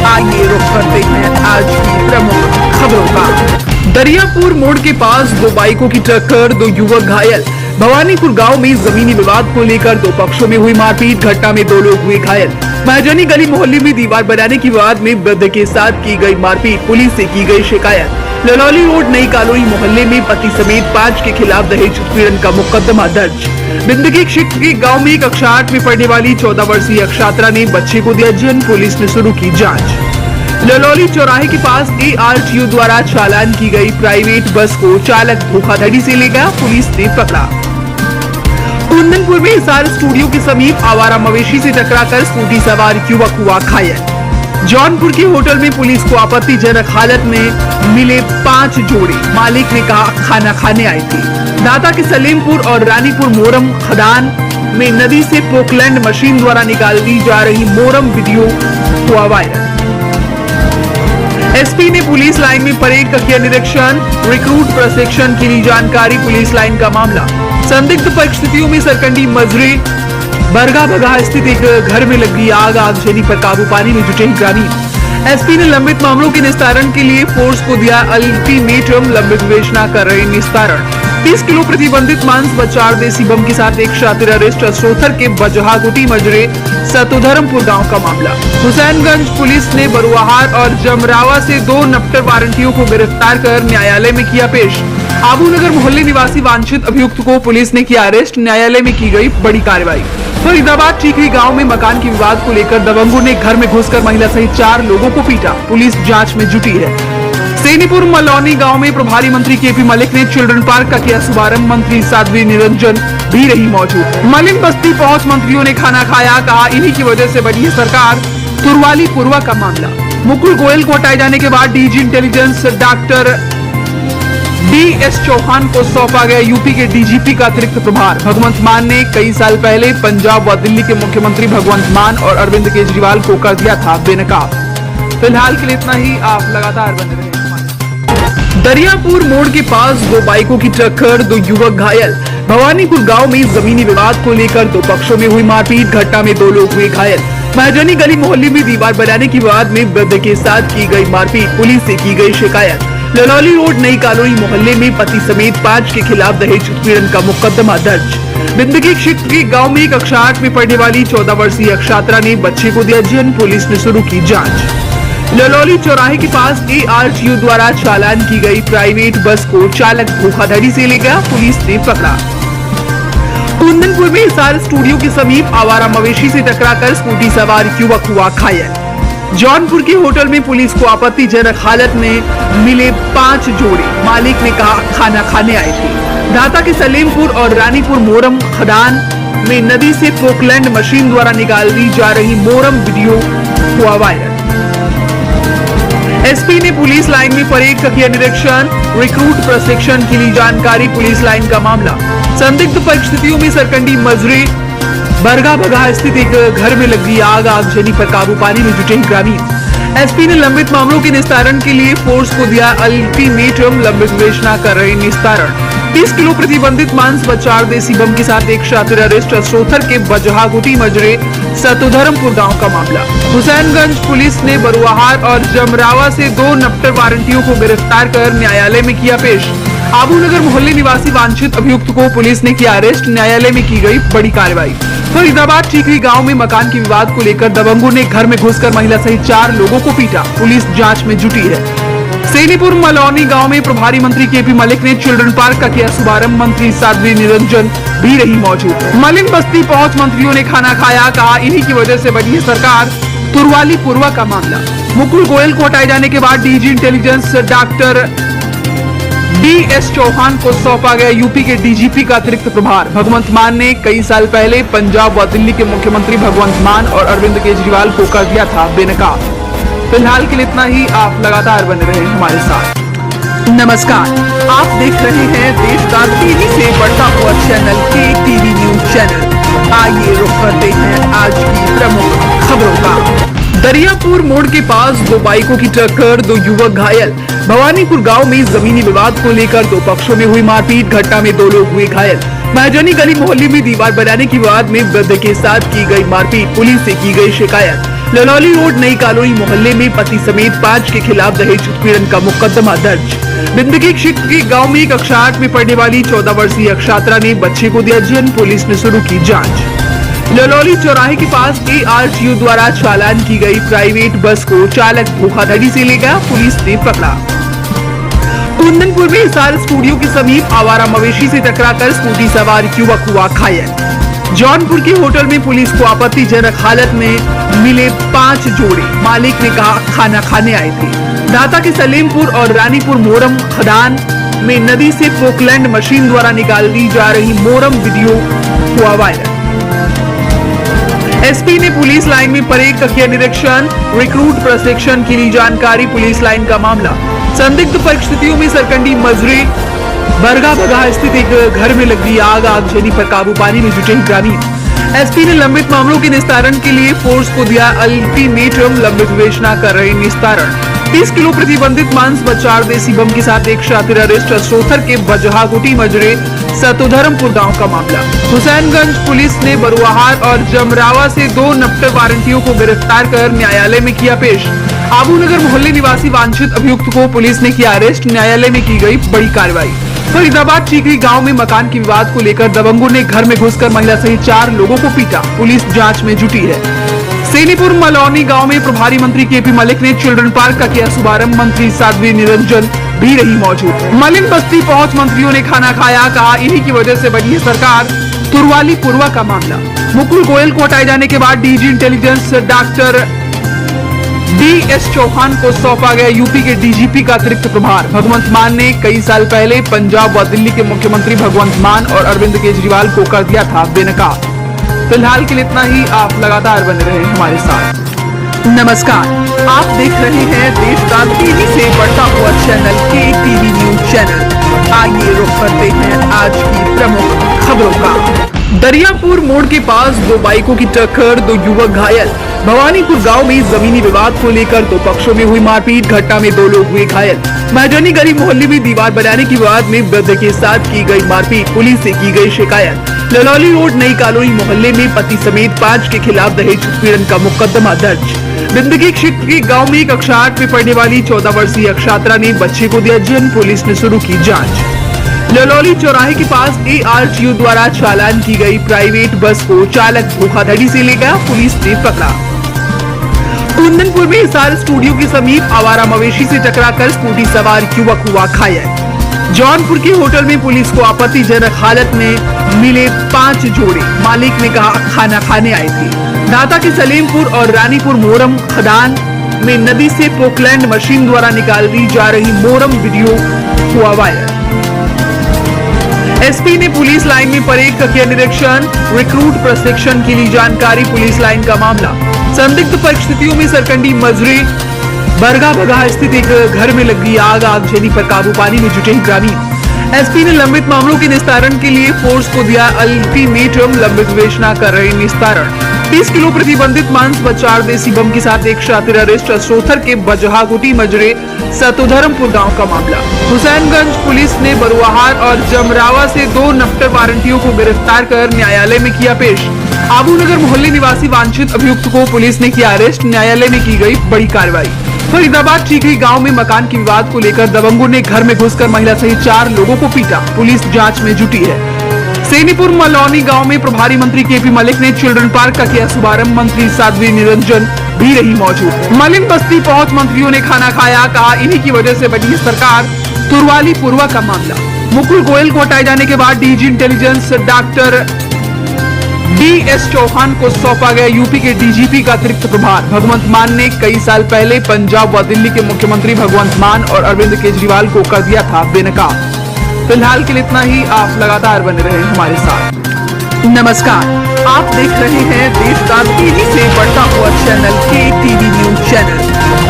A: आइए रुख करते हैं आज की प्रमुख खबरों का। दरियापुर मोड़ के पास 2 बाइकों की टक्कर, 2 युवक घायल। भवानीपुर गांव में जमीनी विवाद को लेकर 2 पक्षों में हुई मारपीट। घटना में 2 लोग हुए घायल। महाजनी गली मोहल्ले में दीवार बनाने के विवाद में वृद्ध के साथ की गई मारपीट। पुलिस से की गई शिकायत। ललौली रोड नई कॉलोनी मोहल्ले में पति समेत 5 के खिलाफ दहेज उत्पीड़न का मुकदमा दर्ज। बिंदगी क्षेत्र के गाँव में कक्षा 8 में पढ़ने वाली 14 वर्षीय छात्रा ने बच्चे को दिया जन्म। पुलिस ने शुरू की जाँच। ललौली चौराहे के पास ARTO द्वारा चालान की गई प्राइवेट बस को चालक धोखाधड़ी से ले गया। पुलिस ने पकड़ा। कुंदनपुर में हिसार स्टूडियो के समीप आवारा मवेशी से टकराकर स्कूटी सवार युवक हुआ घायल। जौनपुर के होटल में पुलिस को आपत्तिजनक हालत में मिले 5 जोड़े। मालिक ने कहा खाना खाने आए थे। दाता के सलेमपुर और रानीपुर मोरम खदान में नदी से पोकलैंड मशीन द्वारा निकाल दी जा रही मोरम वीडियो हुआ वायरल। एसपी ने पुलिस लाइन में परेड का किया निरीक्षण। रिक्रूट प्रशिक्षण के लिए जानकारी। पुलिस लाइन का मामला। संदिग्ध परिस्थितियों में सरकंडी मजरे बरगा बगा स्थित एक घर में लगी आग। आगजनी पर काबू पाने में जुटे ग्रामीण। एसपी ने लंबित मामलों के निस्तारण के लिए फोर्स को दिया अल्टीमेटम, लंबित विवेचना कर रहे निस्तारण। 30 किलो प्रतिबंधित मांस व 4 देसी बम के साथ एक शातिर अरेस्ट। असोथर के बजहागुटी मजरे सतोधर्मपुर गांव का मामला। हुसैनगंज पुलिस ने बरुआहार और जमरावा से 2 नफ्टर वारंटियों को गिरफ्तार कर न्यायालय में किया पेश। आबूनगर मोहल्ले निवासी वांछित अभियुक्त को पुलिस ने किया अरेस्ट। न्यायालय में की गई बड़ी कार्रवाई। फरीदाबाद चीखरी गांव में मकान के विवाद को लेकर दबंगों ने घर में घुसकर महिला सहित 4 लोगों को पीटा। पुलिस जांच में जुटी है। सेनीपुर मलौनी गांव में प्रभारी मंत्री केपी मलिक ने चिल्ड्रन पार्क का किया शुभारंभ। मंत्री साध्वी निरंजन भी रही मौजूद। मलिन बस्ती पहुंच मंत्रियों ने खाना खाया, कहा इन्हीं की वजह से बनी है सरकार। तुरवाली पूर्वा का मामला। मुकुल गोयल को हटाए जाने के बाद DG intelligence doctor DS Chauhan को सौंपा गया यूपी के डीजीपी का अतिरिक्त प्रभार। भगवंत मान ने कई साल पहले पंजाब व दिल्ली के मुख्यमंत्री भगवंत मान और अरविंद केजरीवाल को कर दिया था बेनकाब। फिलहाल के लिए इतना ही। आप लगातार बने रहे। दरियापुर मोड़ के पास 2 बाइकों की टक्कर, 2 युवक घायल। भवानीपुर गांव में जमीनी विवाद को लेकर 2 पक्षों में हुई मारपीट। घटना में 2 लोग हुए घायल। महाजनी गली मोहल्ले में दीवार बनाने के विवाद में वृद्ध के साथ की गई मारपीट। पुलिस से की गई शिकायत। ललौली रोड नई कॉलोनी मोहल्ले में पति समेत 5 के खिलाफ दहेज उत्पीड़न का मुकदमा दर्ज। बिंदगी क्षेत्र के गांव में कक्षा 8 में पढ़ने वाली 14 वर्षीय छात्रा ने बच्चे को दिया जन्म। पुलिस ने शुरू की जांच। ललौली चौराहे के पास ARTO द्वारा चालान की गई प्राइवेट बस को चालक धोखाधड़ी से ले गया। पुलिस ने पकड़ा। कुंदनपुर में हिसार स्टूडियो के समीप आवारा मवेशी से टकराकर स्कूटी सवार युवक हुआ घायल। जौनपुर के होटल में पुलिस को आपत्तिजनक हालत में मिले 5 जोड़े। मालिक ने कहा खाना खाने आए थे। दाता के सलेमपुर और रानीपुर मोरम खदान में नदी से पोकलैंड मशीन द्वारा निकाल दी जा रही मोरम वीडियो हुआ वायरल। एसपी ने पुलिस लाइन में परेड का किया निरीक्षण। रिक्रूट प्रशिक्षण के लिए जानकारी। पुलिस लाइन का मामला। संदिग्ध परिस्थितियों में सरकंडी मजरे बरगा बगा स्थित एक घर में लगी आग। आगजनी पर काबू पाने में जुटे ग्रामीण। एसपी ने लंबित मामलों के निस्तारण के लिए फोर्स को दिया अल्टीमेटम, लंबित विवेचना कर रहे निस्तारण। 30 किलो प्रतिबंधित मांस व 4 देसी बम के साथ एक शातिर अरेस्ट। असोथर के बजहागुटी मजरे सतोधर्मपुर गांव का मामला। हुसैनगंज पुलिस ने बरुआहार और जमरावा से 2 नफ्टर वारंटियों को गिरफ्तार कर न्यायालय में किया पेश। आबूनगर मोहल्ले निवासी वांछित अभियुक्त को पुलिस ने किया अरेस्ट, न्यायालय में की गई बड़ी कार्रवाई। फरीदाबाद ठीकरी गांव में मकान के विवाद को लेकर दबंगों ने घर में घुसकर महिला सहित 4 लोगों को पीटा, पुलिस जांच में जुटी है। सेनीपुर मलौनी गांव में प्रभारी मंत्री केपी मलिक ने चिल्ड्रन पार्क का किया शुभारंभ, मंत्री साध्वी निरंजन भी रही मौजूद। मलिन बस्ती पहुंच मंत्रियों ने खाना खाया, कहा इन्हीं की वजह से बनी है सरकार। तुरवाली पूर्वा का मामला, मुकुल गोयल को हटाए जाने के बाद DG intelligence doctor DS Chauhan को सौंपा गया यूपी के डीजीपी का अतिरिक्त प्रभार। भगवंत मान ने कई साल पहले पंजाब व दिल्ली के मुख्यमंत्री भगवंत मान और अरविंद केजरीवाल को कर दिया था बेनकाब। फिलहाल के लिए इतना ही। आप लगातार बने रहे हमारे साथ। नमस्कार, आप देख रहे हैं देश का तेजी से बढ़ता हुआ चैनल KTV न्यूज चैनल। आइए रुक करते हैं आज की प्रमुख खबरों का। दरियापुर मोड़ के पास 2 बाइकों की टक्कर, 2 युवक घायल। भवानीपुर गांव में जमीनी विवाद को लेकर 2 पक्षों में हुई मारपीट, घटना में 2 लोग हुए घायल। महाजनी गली मोहल्ले में दीवार बनाने के विवाद में वृद्ध के साथ की गई मारपीट, पुलिस से की गई शिकायत। ललौली रोड नई कॉलोनी मोहल्ले में पति समेत 5 के खिलाफ दहेज उत्पीड़न का मुकदमा दर्ज। बिंदगी क्षेत्र के गांव में कक्षा 8 में पढ़ने वाली 14 वर्षीय छात्रा ने बच्चे को दिया जन्म, पुलिस ने शुरू की जाँच। ललौली चौराहे के पास ARTU द्वारा चालान की गई प्राइवेट बस को चालक धोखाधड़ी से ले गया, पुलिस ने पकड़ा। कुंदनपुर में हिसार स्टूडियो के समीप आवारा मवेशी से टकराकर स्कूटी सवार युवक हुआ घायल। जौनपुर के होटल में पुलिस को आपत्तिजनक हालत में मिले 5 जोड़े, मालिक ने कहा खाना खाने आए थे। दाता के सलेमपुर और रानीपुर मोरम खदान में नदी से पोकलैंड मशीन द्वारा निकाल दी जा रही मोरम वीडियो हुआ वायरल। SP ने पुलिस लाइन में परेड का किया निरीक्षण, रिक्रूट प्रशिक्षण की ली जानकारी। पुलिस लाइन का मामला, संदिग्ध परिस्थितियों में सरकंडी मजरे बरगा बगहा स्थित एक घर में लगी आग, आगजनी पर काबू पाने में जुटे ग्रामीण। SP ने लंबित मामलों के निस्तारण के लिए फोर्स को दिया अल्टीमेटम, लंबित विवेचना कर रहे निस्तारण। 30 किलो प्रतिबंधित मांस व 4 देसी बम के साथ एक शातिर अरेस्ट, सोथर के बजहागुटी मजरे सतोधर्मपुर गांव का मामला। हुसैनगंज पुलिस ने बरुआहार और जमरावा से 2 नफ्टर वारंटियों को गिरफ्तार कर न्यायालय में किया पेश। आबूनगर मोहल्ले निवासी वांछित अभियुक्त को पुलिस ने किया अरेस्ट, न्यायालय में की गई बड़ी कार्रवाई। फरीदाबाद ठीकरी गांव में मकान के विवाद को लेकर दबंगों ने घर में घुसकर महिला सहित 4 लोगों को पीटा, पुलिस जांच में जुटी है। सेनीपुर मलौनी गांव में प्रभारी मंत्री केपी मलिक ने चिल्ड्रन पार्क का किया शुभारंभ, मंत्री साध्वी निरंजन भी रही मौजूद। मलिन बस्ती पहुंच मंत्रियों ने खाना खाया, कहा इन्हीं की वजह से बनी है सरकार। तुरवाली पूर्वा का मामला, मुकुल गोयल को हटाए जाने के बाद DG intelligence doctor DS Chauhan को सौंपा गया यूपी के डीजीपी का अतिरिक्त प्रभार। भगवंत मान ने कई साल पहले पंजाब व दिल्ली के मुख्यमंत्री भगवंत मान और अरविंद केजरीवाल को कर दिया था बेनकाब। फिलहाल के लिए इतना ही। आप लगातार बने रहे हमारे साथ। नमस्कार, आप देख रहे हैं देश का तेजी से बढ़ता हुआ चैनल KTV न्यूज चैनल। आइए रुक करते हैं आज की प्रमुख खबरों का। दरियापुर मोड़ के पास 2 बाइकों की टक्कर, 2 युवक घायल। भवानीपुर गांव में जमीनी विवाद को लेकर 2 पक्षों में हुई मारपीट, घटना में 2 लोग हुए घायल। महाजनी गली मोहल्ले में दीवार बनाने के विवाद में वृद्ध के साथ की गई मारपीट, पुलिस से की गई शिकायत। ललौली रोड नई कॉलोनी मोहल्ले में पति समेत 5 के खिलाफ दहेज उत्पीड़न का मुकदमा दर्ज। बिंदगी क्षेत्र के गांव में कक्षा 8 में पढ़ने वाली 14 वर्षीय छात्रा ने बच्चे को दिया जन्म, पुलिस ने शुरू की जाँच। ललौली चौराहे के पास ARTU द्वारा चालान की गई प्राइवेट बस को चालक धोखाधड़ी से ले गया, पुलिस ने पकड़ा। कुंदनपुर में हिसार स्टूडियो के समीप आवारा मवेशी से टकराकर स्कूटी सवार युवक हुआ घायल। जौनपुर के होटल में पुलिस को आपत्तिजनक हालत में मिले 5 जोड़े, मालिक ने कहा खाना खाने आए थे। दाता के सलेमपुर और रानीपुर मोरम खदान में नदी से पोकलैंड मशीन द्वारा निकाल दी जा रही मोरम वीडियो हुआ वायरल। SP ने पुलिस लाइन में परेड का किया निरीक्षण, रिक्रूट प्रशिक्षण की ली जानकारी। पुलिस लाइन का मामला, संदिग्ध परिस्थितियों में सरकंडी मजरे बरगा बगहा स्थित एक घर में लगी आग, आगजनी पर काबू पाने में जुटे ग्रामीण। SP ने लंबित मामलों के निस्तारण के लिए फोर्स को दिया अल्टीमेटम, लंबित विवेचना कर रहे निस्तारण। 30 किलो प्रतिबंधित मांस व 4 देसी बम के साथ एक शातिर अरेस्ट, सोथर के बजहागुटी मजरे सतोधर्मपुर गांव का मामला। हुसैनगंज पुलिस ने बरुआहार और जमरावा से 2 नफ्टर वारंटियों को गिरफ्तार कर न्यायालय में किया पेश। आबूनगर मोहल्ले निवासी वांछित अभियुक्त को पुलिस ने किया अरेस्ट, न्यायालय में की गई बड़ी कार्रवाई। फरीदाबाद चीखली गांव में मकान के विवाद को लेकर दबंगों ने घर में घुसकर महिला सहित 4 लोगों को पीटा। पुलिस जांच में जुटी है। सेनीपुर मलौनी गांव में प्रभारी मंत्री केपी मलिक ने चिल्ड्रन पार्क का किया शुभारंभ। मंत्री साध्वी निरंजन भी रही मौजूद। मलिन बस्ती पहुंच मंत्रियों ने खाना खाया, कहा इन्हीं की वजह से बनी सरकार। तुरवाली पूर्वा का मामला, मुकुल गोयल को हटाए जाने के बाद DG intelligence doctor DS Chauhan को सौंपा गया यूपी के डीजीपी का अतिरिक्त प्रभार। भगवंत मान ने कई साल पहले पंजाब व दिल्ली के मुख्यमंत्री भगवंत मान और अरविंद केजरीवाल को कर दिया था बेनकाब। फिलहाल के लिए इतना ही। आप लगातार बने रहे हमारे साथ। नमस्कार, आप देख रहे हैं देश का तेजी से बढ़ता हुआ चैनल KTV न्यूज चैनल।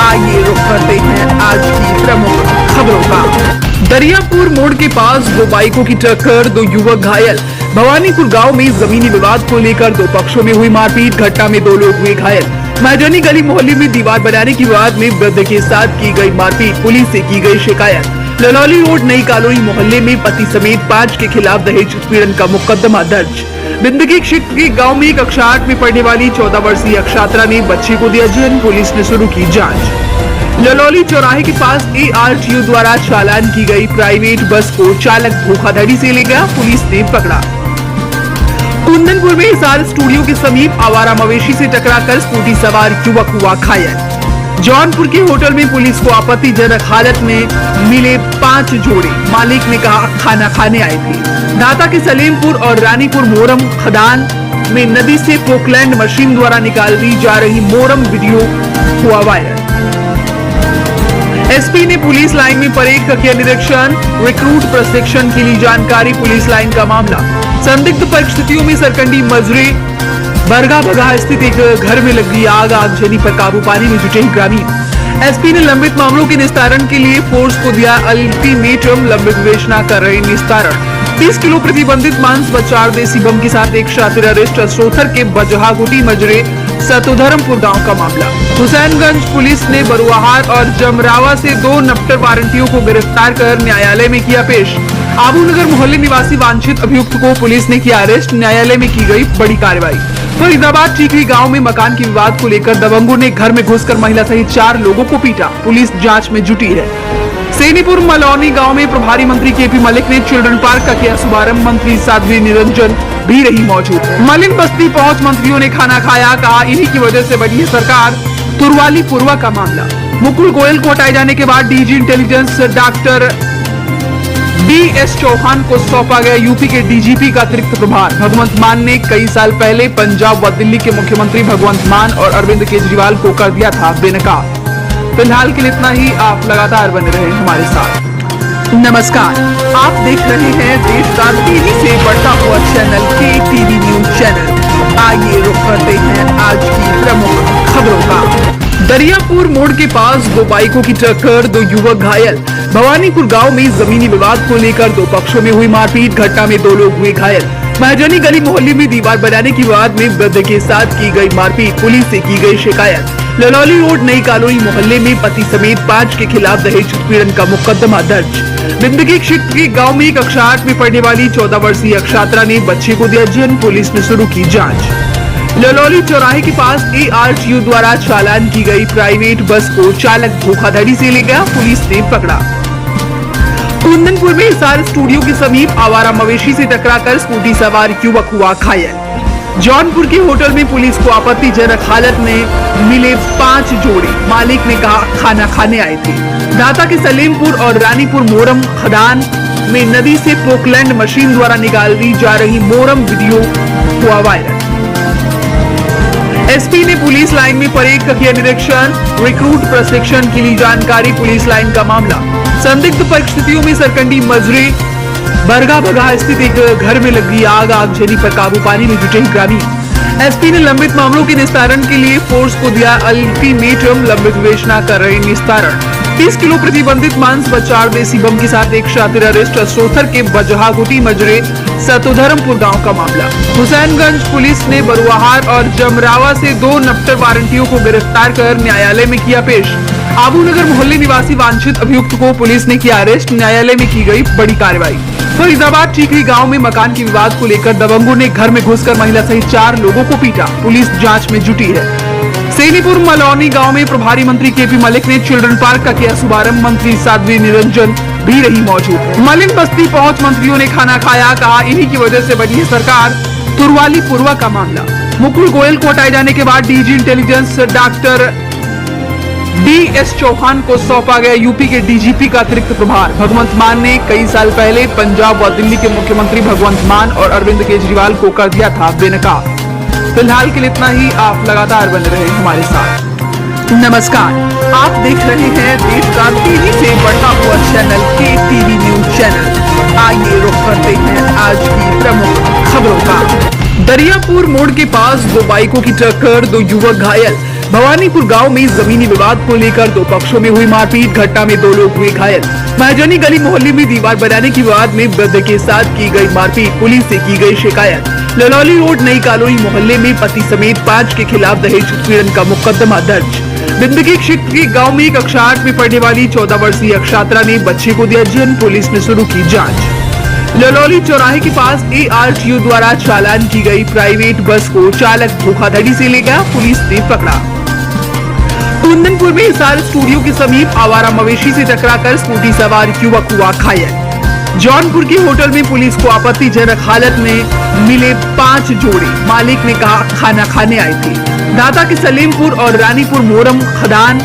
A: आइए रुक करते हैं आज की प्रमुख खबरों का। दरियापुर मोड़ के पास 2 बाइकों की टक्कर, 2 युवक घायल। भवानीपुर गांव में जमीनी विवाद को लेकर 2 पक्षों में हुई मारपीट। घटना में 2 लोग हुए घायल। मैदानी गली मोहल्ले में दीवार बनाने के विवाद में वृद्ध के साथ की गई मारपीट। पुलिस से की गई शिकायत। ललौली रोड नई कॉलोनी मोहल्ले में पति समेत 5 के खिलाफ दहेज उत्पीड़न का मुकदमा दर्ज। बिंदगी क्षेत्र के गांव में कक्षा 8 में पढ़ने वाली 14 वर्षीय अक्षात्रा ने बच्चे को दिया जन्म। पुलिस ने शुरू की जांच। ललौली चौराहे के पास ARTO द्वारा चालान की गई प्राइवेट बस को चालक धोखाधड़ी से ले गया। पुलिस ने पकड़ा। कुंदनपुर में हिसार स्टूडियो के समीप आवारा मवेशी से टकराकर स्कूटी सवार युवक हुआ घायल। जौनपुर के होटल में पुलिस को आपत्तिजनक हालत में मिले 5 जोड़े। मालिक ने कहा खाना खाने आए थे। ढाका के सलेमपुर और रानीपुर मोरम खदान में नदी से पोकलैंड मशीन द्वारा निकाली जा रही मोरम वीडियो हुआ वायरल। SP ने पुलिस लाइन में परेड का किया निरीक्षण। रिक्रूट प्रशिक्षण के लिए जानकारी। पुलिस लाइन का मामला, संदिग्ध परिस्थितियों में सरकंडी मजरे बरगा बगहा स्थित एक घर में लगी आग। आगजनी पर काबू पाने में जुटे ग्रामीण। SP ने लंबित मामलों के निस्तारण के लिए फोर्स को दिया अल्टीमेटम। लंबित विवेचना कर रहे निस्तारण। 30 किलो प्रतिबंधित मांस व 4 देसी बम के साथ एक शातिर अरेस्ट। सोथर के बजहागुटी मजरे सतोधर्मपुर गांव का मामला। हुसैनगंज पुलिस ने बरुआहार और जमरावा से 2 नफ्टर वारंटियों को गिरफ्तार कर न्यायालय में किया पेश। आबूनगर मोहल्ले निवासी वांछित अभियुक्त को पुलिस ने किया अरेस्ट। न्यायालय में की गई बड़ी कार्रवाई। फरीदाबाद चीखली गांव में मकान के विवाद को लेकर दबंगों ने घर में घुसकर महिला सहित 4 लोगों को पीटा। पुलिस जांच में जुटी है। सेनीपुर मलौनी गांव में प्रभारी मंत्री केपी मलिक ने चिल्ड्रन पार्क का किया शुभारंभ। मंत्री साध्वी निरंजन भी रही मौजूद। मलिन बस्ती पहुंच मंत्रियों ने खाना खाया, कहा इन्हीं की वजह से बनी सरकार। तुरवाली पूर्वा का मामला, मुकुल गोयल को हटाए जाने के बाद DG intelligence doctor DS Chauhan को सौंपा गया यूपी के डीजीपी का अतिरिक्त प्रभार। भगवंत मान ने कई साल पहले पंजाब व दिल्ली के मुख्यमंत्री भगवंत मान और अरविंद केजरीवाल को कर दिया था बेनकाब। फिलहाल के लिए इतना ही। आप लगातार बने रहे हमारे साथ। नमस्कार, आप देख रहे हैं देश का तेजी से बढ़ता हुआ चैनल KTV न्यूज चैनल। आइए रुक करते हैं आज की प्रमुख खबरों का। दरियापुर मोड़ के पास 2 बाइकों की टक्कर, 2 युवक घायल। भवानीपुर गांव में जमीनी विवाद को लेकर 2 पक्षों में हुई मारपीट। घटना में 2 लोग हुए घायल। महाजनी गली मोहल्ले में दीवार बनाने के विवाद में वृद्ध के साथ की गई मारपीट। पुलिस से की गई शिकायत। ललौली रोड नई कॉलोनी मोहल्ले में पति समेत 5 के खिलाफ दहेज उत्पीड़न का मुकदमा दर्ज। बिंदगी क्षेत्र के गांव में कक्षा 8 में पढ़ने वाली 14 वर्षीय अक्षात्रा ने बच्चे को दिया जन्म। पुलिस ने शुरू की जांच। ललौली चौराहे के पास ARTO द्वारा चालान की गई प्राइवेट बस को चालक धोखाधड़ी से ले गया। पुलिस ने पकड़ा। कुंदनपुर में हिसार स्टूडियो के समीप आवारा मवेशी से टकराकर स्कूटी सवार युवक हुआ घायल। जौनपुर के होटल में पुलिस को आपत्तिजनक हालत में मिले 5 जोड़े। मालिक ने कहा खाना खाने आए थे। ढाका के सलेमपुर और रानीपुर मोरम खदान में नदी से पोकलैंड मशीन द्वारा निकाली जा रही मोरम वीडियो हुआ वायरल। SP ने पुलिस लाइन में परेड का किया निरीक्षण। रिक्रूट प्रशिक्षण के लिए जानकारी। पुलिस लाइन का मामला, संदिग्ध परिस्थितियों में सरकंडी मजरे बरगा बगहा स्थित एक घर में लगी आग। आगजनी पर काबू पाने में जुटे ग्रामीण। SP ने लंबित मामलों के निस्तारण के लिए फोर्स को दिया अल्टीमेटम। लंबित विवेचना कर रहे निस्तारण। 30 किलो प्रतिबंधित मांस व 4 देसी बम के साथ एक शातिर अरेस्ट। सोथर के बजहागुटी मजरे सतोधर्मपुर गांव का मामला। हुसैनगंज पुलिस ने बरुआहार और जमरावा से 2 नफ्टर वारंटियों को गिरफ्तार कर न्यायालय में किया पेश। आबूनगर मोहल्ले निवासी वांछित अभियुक्त को पुलिस ने किया अरेस्ट। न्यायालय में की गई बड़ी कार्रवाई। फरीदाबाद चीखली गांव में मकान के विवाद को लेकर दबंगों ने घर में घुसकर महिला सहित 4 लोगों को पीटा। पुलिस जांच में जुटी है। सेनीपुर मलौनी गांव में प्रभारी मंत्री केपी मलिक ने चिल्ड्रन पार्क का किया शुभारंभ। मंत्री साध्वी निरंजन भी रही मौजूद। मलिन बस्ती पहुंच मंत्रियों ने खाना खाया, कहा इन्हीं की वजह से बनी है सरकार। तुरवाली पूर्वा का मामला, मुकुल गोयल को हटाए जाने के बाद DG intelligence doctor DS Chauhan को सौंपा गया यूपी के डीजीपी का अतिरिक्त प्रभार। भगवंत मान ने कई साल पहले पंजाब व दिल्ली के मुख्यमंत्री भगवंत मान और अरविंद केजरीवाल को कर दिया था बेनकाब। फिलहाल के लिए इतना ही। आप लगातार बने रहे हमारे साथ। नमस्कार, आप देख रहे हैं देश का तेजी से बढ़ता हुआ चैनल KTV न्यूज चैनल। आइए रुख करते हैं आज की प्रमुख खबरों का। दरियापुर मोड़ के पास दो बाइकों की टक्कर, 2 युवक घायल। भवानीपुर गांव में जमीनी विवाद को लेकर दो पक्षों में हुई मारपीट, घटना में 2 लोग हुए घायल। महाजनी गली मोहल्ले में दीवार बनाने के विवाद में वृद्ध के साथ की गई मारपीट, पुलिस से की गई शिकायत। ललौली रोड नई कॉलोनी मोहल्ले में पति समेत 5 के खिलाफ दहेज उत्पीड़न का मुकदमा दर्ज। बिंदगी क्षेत्र के गांव में कक्षा 8 में पढ़ने वाली 14 वर्षीय छात्रा ने बच्चे को दिया जन्म, पुलिस ने शुरू की जांच। ललौली चौराहे के पास ARTO द्वारा चालान की गई प्राइवेट बस को चालक धोखाधड़ी से ले गया, पुलिस ने पकड़ा। कुंदनपुर में हिसार स्टूडियो के समीप आवारा मवेशी से टकराकर स्कूटी सवार युवक हुआ घायल। जौनपुर के होटल में पुलिस को आपत्तिजनक हालत में मिले 5 जोड़े, मालिक ने कहा खाना खाने आए थे। दाता के सलेमपुर और रानीपुर मोरम खदान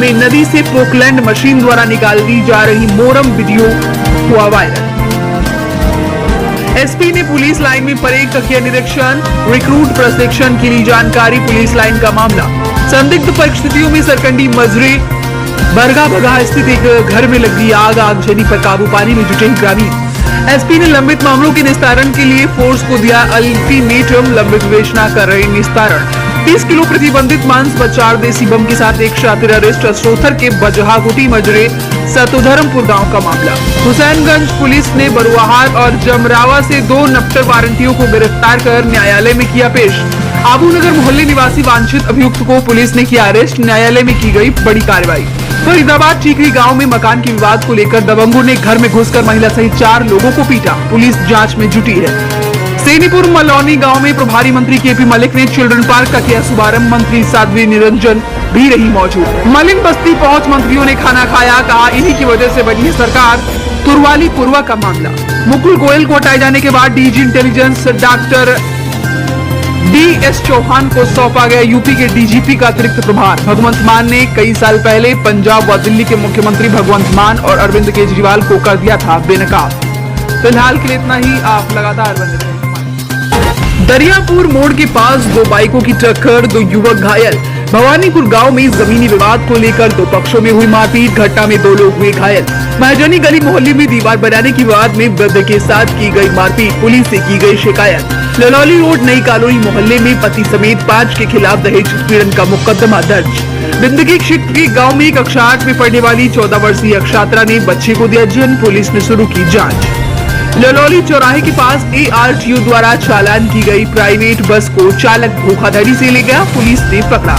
A: में नदी से पोकलैंड मशीन द्वारा निकाल दी जा रही मोरम वीडियो हुआ वायरल। SP ने पुलिस लाइन में परेड का किया निरीक्षण, रिक्रूट प्रशिक्षण की ली जानकारी। पुलिस लाइन का मामला, संदिग्ध परिस्थितियों में सरकंडी मजरे बरगा बगहा स्थित एक घर में लगी आग, आगजनी पर काबू पाने में जुटे ग्रामीण। SP ने लंबित मामलों के निस्तारण के लिए फोर्स को दिया अल्टीमेटम, लंबित विवेचना कर रहे निस्तारण। 30 किलो प्रतिबंधित मांस व 4 देसी बम के साथ एक शातिर अरेस्ट। असरोथर के बजहागुटी मजरे सतोधर्मपुर गांव का मामला। हुसैनगंज पुलिस ने बरुआहार और जमरावा से 2 नफ्टर वारंटियों को गिरफ्तार कर न्यायालय में किया पेश। आबूनगर मोहल्ले निवासी वांछित अभियुक्त को पुलिस ने किया अरेस्ट, न्यायालय में की गई बड़ी कार्रवाई। फरीदाबाद चीकरी गांव में मकान के विवाद को लेकर दबंगों ने घर में घुसकर महिला सहित 4 लोगों को पीटा, पुलिस जांच में जुटी है। सेनीपुर मलौनी गांव में प्रभारी मंत्री केपी मलिक ने चिल्ड्रन पार्क का किया शुभारंभ। मंत्री साध्वी निरंजन भी रही मौजूद। मलिन बस्ती पहुंच मंत्रियों ने खाना खाया, कहा इन्हीं की वजह से बनी है सरकार। तुरवाली पूर्वा का मामला, मुकुल गोयल को हटाए जाने के बाद DG intelligence doctor DS Chauhan को सौंपा गया यूपी के डीजीपी का अतिरिक्त प्रभार। भगवंत मान ने कई साल पहले पंजाब व दिल्ली के मुख्यमंत्री भगवंत मान और अरविंद केजरीवाल को कर दिया था बेनकाब। फिलहाल के लिए इतना ही। आप लगातार बने रहे। दरियापुर मोड़ के पास 2 बाइकों की टक्कर, 2 युवक घायल। भवानीपुर गांव में जमीनी विवाद को लेकर 2 पक्षों में हुई मारपीट, घटना में 2 लोग हुए घायल। महाजनी गली मोहल्ले में दीवार बनाने के विवाद में वृद्ध के साथ की गई मारपीट, पुलिस से की गई शिकायत। ललौली रोड नई कॉलोनी मोहल्ले में पति समेत 5 के खिलाफ दहेज उत्पीड़न का मुकदमा दर्ज। बिंदगी क्षेत्र के गांव में कक्षा 8 में पढ़ने वाली 14 वर्षीय छात्रा ने बच्चे को दिया जन्म, पुलिस ने शुरू की जांच। ललौली चौराहे के पास ARTO द्वारा चालान की गई प्राइवेट बस को चालक धोखाधड़ी से ले गया, पुलिस ने पकड़ा।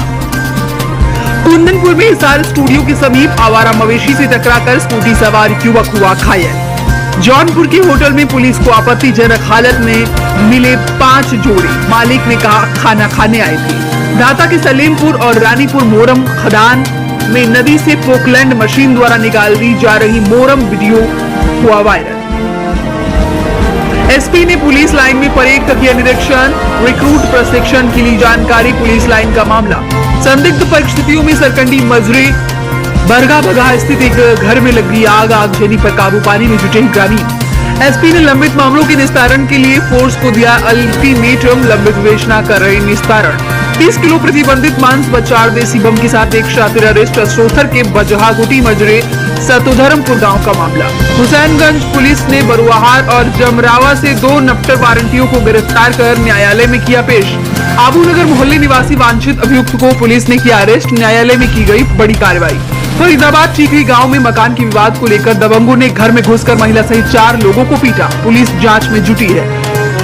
A: कुंदनपुर में हिसार स्टूडियो के समीप आवारा मवेशी से टकराकर स्कूटी सवार युवक हुआ घायल। जौनपुर के होटल में पुलिस को आपत्तिजनक हालत में मिले 5 जोड़े, मालिक ने कहा खाना खाने आए थे। दाता के सलेमपुर और रानीपुर मोरम खदान में नदी से पोकलैंड मशीन द्वारा निकाल दी जा रही मोरम वीडियो हुआ वायरल। SP ने पुलिस लाइन में परेड का किया निरीक्षण, रिक्रूट प्रशिक्षण की ली जानकारी। पुलिस लाइन का मामला, संदिग्ध परिस्थितियों में सरकंडी मजरे बरगा बगहा स्थित एक घर में लगी आग, आगजनी पर काबू पाने में जुटे ग्रामीण। SP ने लंबित मामलों के निस्तारण के लिए फोर्स को दिया अल्टीमेटम, लंबित विवेचना कर रहे निस्तारण। 30 किलो प्रतिबंधित मांस व 4 देसी बम के साथ एक शातिर अरेस्ट। असरोथर के बजहागुटी मजरे सतोधर्मपुर गांव का मामला। हुसैनगंज पुलिस ने बरुआहार और जमरावा से 2 नफ्टर वारंटियों को गिरफ्तार कर न्यायालय में किया पेश। आबूनगर मोहल्ले निवासी वांछित अभियुक्त को पुलिस ने किया अरेस्ट, न्यायालय में की गई बड़ी कार्रवाई। फरीदाबाद चीकरी गांव में मकान के विवाद को लेकर दबंगों ने घर में घुसकर महिला सहित 4 लोगों को पीटा, पुलिस जांच में जुटी है।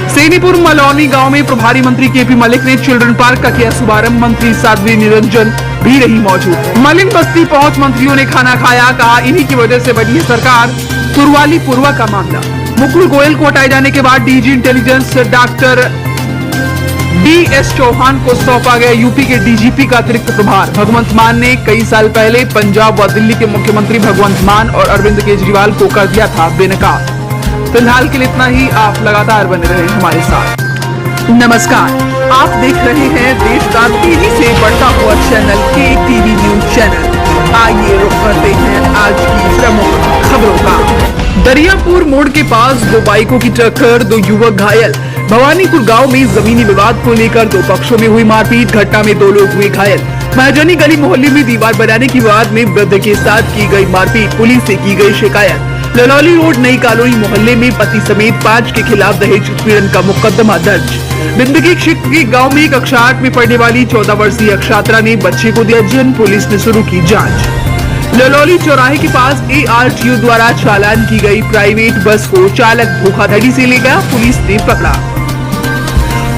A: सेनीपुर मलौनी गांव में प्रभारी मंत्री केपी मलिक ने चिल्ड्रन पार्क का किया शुभारंभ। मंत्री साध्वी निरंजन भी रही मौजूद। मलिन बस्ती पहुंच मंत्रियों ने खाना खाया, कहा इन्हीं की वजह से बनी है सरकार। तुरवाली पूर्वा का मामला, मुकुल गोयल को हटाए जाने के बाद DG intelligence doctor DS Chauhan को सौंपा गया यूपी के डीजीपी का अतिरिक्त प्रभार। भगवंत मान ने कई साल पहले पंजाब व दिल्ली के मुख्यमंत्री भगवंत मान और अरविंद केजरीवाल को कर दिया था बेनकाब। फिलहाल के लिए इतना ही। आप लगातार बने रहे हमारे साथ। नमस्कार, आप देख रहे हैं देश का तेजी से बढ़ता हुआ चैनल के टीवी न्यूज चैनल। आइए रुक करते हैं आज की प्रमुख खबरों का। दरियापुर मोड़ के पास दो बाइकों की टक्कर, दो युवक घायल। भवानीपुर गांव में जमीनी विवाद को लेकर दो पक्षों में हुई मारपीट, घटना में दो लोग हुए घायल। महाजनी गली मोहल्ले में दीवार बनाने के विवाद में वृद्ध के साथ की गई मारपीट, पुलिस से की गई शिकायत। ललौली रोड नई कॉलोनी मोहल्ले में पति समेत 5 के खिलाफ दहेज उत्पीड़न का मुकदमा दर्ज। बिंदगी क्षेत्र के गांव में कक्षा 8 में पढ़ने वाली 14 वर्षीय छात्रा ने बच्चे को दिया जन्म, पुलिस ने शुरू की जांच। ललौली चौराहे के पास ARTO द्वारा चालान की गई प्राइवेट बस को चालक धोखाधड़ी से ले गया, पुलिस ने पकड़ा।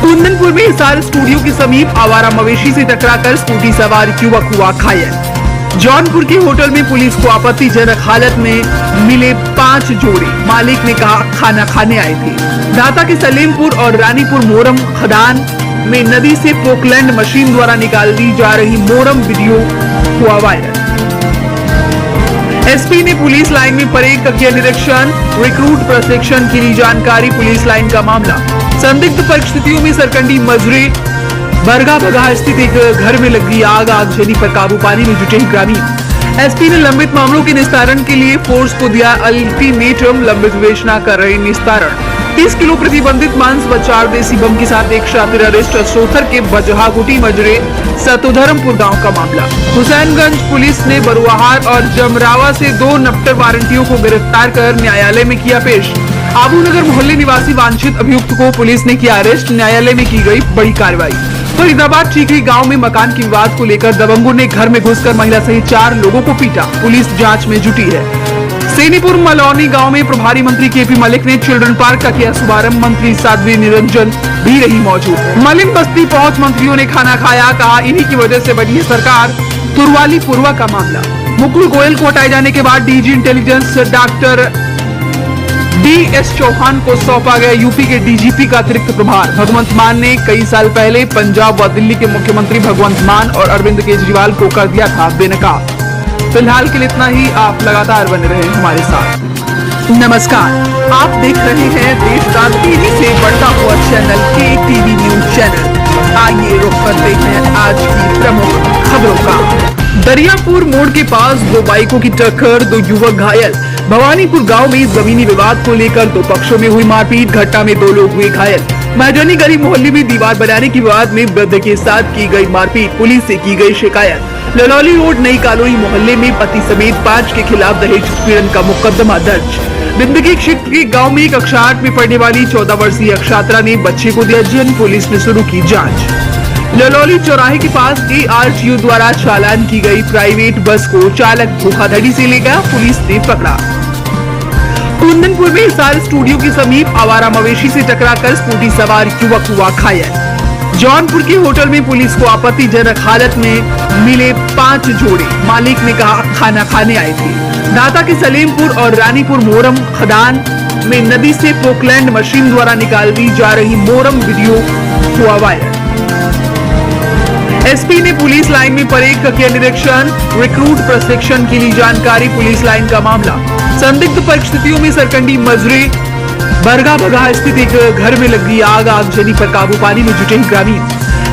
A: कुंदनपुर में हिसार स्टूडियो के समीप आवारा मवेशी से टकराकर स्कूटी सवार युवक हुआ घायल। जौनपुर के होटल में पुलिस को आपत्तिजनक हालत में मिले 5 जोड़े, मालिक ने कहा खाना खाने आए थे। दाता के सलेमपुर और रानीपुर मोरम खदान में नदी से पोकलैंड मशीन द्वारा निकाल दी जा रही मोरम वीडियो हुआ वायरल। SP ने पुलिस लाइन में परेड का किया निरीक्षण, रिक्रूट प्रशिक्षण की ली जानकारी। पुलिस लाइन का मामला, संदिग्ध परिस्थितियों में सरकंडी मजरे बरगा बगहा स्थित एक घर में लगी आग, आगजनी पर काबू पाने में जुटे ग्रामीण। SP ने लंबित मामलों के निस्तारण के लिए फोर्स को दिया अल्टीमेटम, लंबित विवेचना कर रहे निस्तारण। 30 किलो प्रतिबंधित मांस व 4 देसी बम के साथ एक शातिर अरेस्ट। सोथर के बजहागुटी मजरे सतोधर्मपुर गांव का मामला। हुसैनगंज पुलिस ने बरुआहार और जमरावा से 2 नफ्टर वारंटियों को गिरफ्तार कर न्यायालय में किया पेश। आबूनगर मोहल्ले निवासी वांछित अभियुक्त को पुलिस ने किया अरेस्ट, न्यायालय में की गई बड़ी कार्रवाई। फरीदाबाद चीखली गांव में मकान के विवाद को लेकर दबंगों ने घर में घुसकर महिला सहित 4 लोगों को पीटा, पुलिस जांच में जुटी है। सेनीपुर मलौनी गांव में प्रभारी मंत्री KP मलिक ने चिल्ड्रन पार्क का किया शुभारंभ, मंत्री साध्वी निरंजन भी रही मौजूद। मलिन बस्ती पहुंच मंत्रियों ने खाना खाया, कहा इन्हीं की वजह से बनी है सरकार। तुरवाली पूर्वा का मामला, मुकुल गोयल को हटाए जाने के बाद DG intelligence doctor DS Chauhan को सौंपा गया यूपी के डीजीपी का अतिरिक्त प्रभार। भगवंत मान ने कई साल पहले पंजाब व दिल्ली के मुख्यमंत्री भगवंत मान और अरविंद केजरीवाल को कर दिया था बेनकाब। फिलहाल के लिए इतना ही। आप लगातार बने रहे हमारे साथ। नमस्कार, आप देख रहे हैं देश का तेजी से बढ़ता हुआ चैनल के टीवी न्यूज चैनल। आइए रुक करते हैं आज की प्रमुख खबरों का। दरियापुर मोड़ के पास दो बाइकों की टक्कर, दो युवक घायल। भवानीपुर गांव में जमीनी विवाद को लेकर दो पक्षों में हुई मारपीट, घटना में 2 लोग हुए घायल। महाजनी गली मोहल्ले में दीवार बनाने के विवाद में वृद्ध के साथ की गई मारपीट, पुलिस से की गई शिकायत। ललौली रोड नई कॉलोनी मोहल्ले में पति समेत 5 के खिलाफ दहेज उत्पीड़न का मुकदमा दर्ज। बिंदगी क्षेत्र के गांव में कक्षा 8 में पढ़ने वाली 14 वर्षीय छात्रा ने बच्चे को दिया जन्म, पुलिस ने शुरू की जांच। ललौली चौराहे के पास ARTO द्वारा चालान की गई प्राइवेट बस को चालक धोखाधड़ी से ले गया, पुलिस ने पकड़ा। कुंदनपुर में हिसार स्टूडियो के समीप आवारा मवेशी से टकराकर स्कूटी सवार युवक हुआ घायल। जौनपुर के होटल में पुलिस को आपत्तिजनक हालत में मिले 5 जोड़े, मालिक ने कहा खाना खाने आए थे। दाता के सलेमपुर और रानीपुर मोरम खदान में नदी से पोकलैंड मशीन द्वारा निकाल दी जा रही मोरम वीडियो हुआ वायरल। SP ने पुलिस लाइन में परेड का किया निरीक्षण, रिक्रूट प्रशिक्षण की ली जानकारी। पुलिस लाइन का मामला, संदिग्ध परिस्थितियों में सरकंडी मजरे बरगा बगहा स्थित एक घर में लगी आग, आगजनी पर काबू पाने में जुटे ग्रामीण।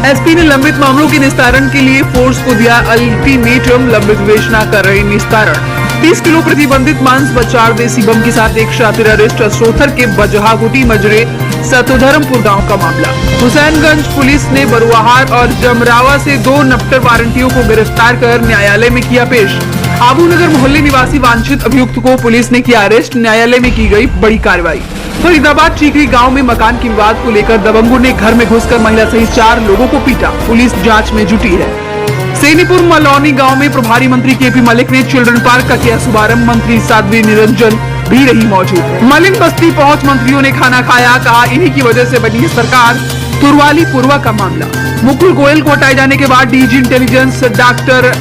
A: SP ने लंबित मामलों के निस्तारण के लिए फोर्स को दिया अल्टीमेटम, लंबित विवेचना कर रहे निस्तारण। 30 किलो प्रतिबंधित मांस व 4 देसी बम के साथ एक शातिर अरेस्ट। सोथर के बजहागुटी मजरे सतोधर्मपुर गांव का मामला। हुसैनगंज पुलिस ने बरुआहार और जमरावा से 2 नफ्टर वारंटियों को गिरफ्तार कर न्यायालय में किया पेश। आबूनगर मोहल्ले निवासी वांछित अभियुक्त को पुलिस ने किया अरेस्ट, न्यायालय में की गई बड़ी कार्रवाई। फरीदाबाद चीखली गांव में मकान के विवाद को लेकर दबंगों ने घर में घुसकर महिला सहित 4 लोगों को पीटा, पुलिस जांच में जुटी है। सेनीपुर मलौनी गांव में प्रभारी मंत्री KP मलिक ने चिल्ड्रन पार्क का किया शुभारंभ, मंत्री साध्वी निरंजन भी रही मौजूद। मलिन बस्ती पहुंच मंत्रियों ने खाना खाया, कहा इन्हीं की वजह से बनी है सरकार। तुरवाली पूर्वा का मामला, मुकुल गोयल को हटाए जाने के बाद DG intelligence doctor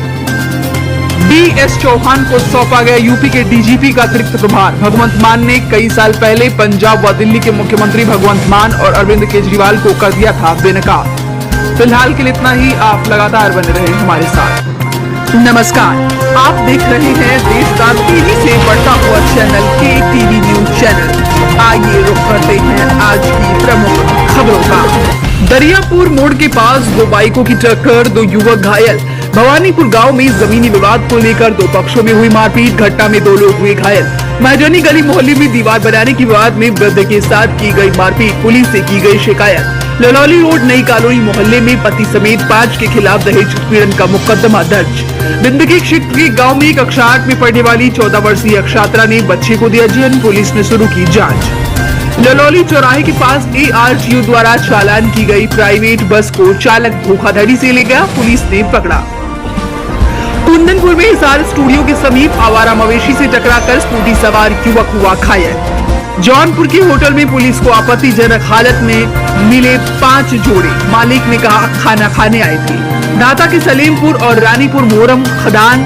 A: DS Chauhan को सौंपा गया यूपी के डीजीपी का अतिरिक्त प्रभार। भगवंत मान ने कई साल पहले पंजाब व दिल्ली के मुख्यमंत्री भगवंत मान और अरविंद केजरीवाल को कर दिया था बेनकाब। फिलहाल के लिए इतना ही। आप लगातार बने रहें हमारे साथ। नमस्कार, आप देख रहे हैं देश का तेजी से बढ़ता हुआ चैनल के टीवी न्यूज चैनल। आइए रुक करते हैं आज की प्रमुख खबरों का। दरियापुर मोड़ के पास दो बाइकों की टक्कर, दो युवक घायल। भवानीपुर गांव में जमीनी विवाद को लेकर दो पक्षों में हुई मारपीट, घटना में दो लोग हुए घायल। महजनी गली मोहल्ले में दीवार बनाने के विवाद में वृद्ध के साथ की गई मारपीट, पुलिस से की गई शिकायत। ललौली रोड नई कॉलोनी मोहल्ले में पति समेत 5 के खिलाफ दहेज उत्पीड़न का मुकदमा दर्ज। बिंदकी क्षेत्र के गांव में कक्षा 8 में पढ़ने वाली 14 वर्षीय छात्रा ने बच्चे को दिया जन्म, पुलिस ने शुरू की जांच। ललौली चौराहे के पास ARTU द्वारा चालान की गई प्राइवेट बस को चालक धोखाधड़ी से ले गया, पुलिस ने पकड़ा। कुंदनपुर में हिसार स्टूडियो के समीप आवारा मवेशी से टकराकर स्कूटी सवार युवक हुआ घायल। जौनपुर के होटल में पुलिस को आपत्तिजनक हालत में मिले 5 जोड़े, मालिक ने कहा खाना खाने आए थे। दाता के सलेमपुर और रानीपुर मोरम खदान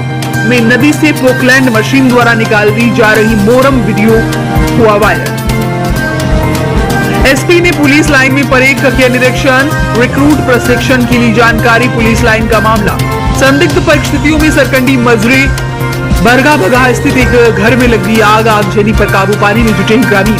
A: में नदी से पोकलैंड मशीन द्वारा निकाल दी जा रही मोरम वीडियो हुआ वायरल। SP ने पुलिस लाइन में परेड का किया निरीक्षण, रिक्रूट प्रशिक्षण की ली जानकारी, पुलिस लाइन का मामला। संदिग्ध परिस्थितियों में सरकंडी मजरे बरगा बगहा स्थित एक घर में लगी आग, आगजनी पर काबू पाने में जुटे ग्रामीण।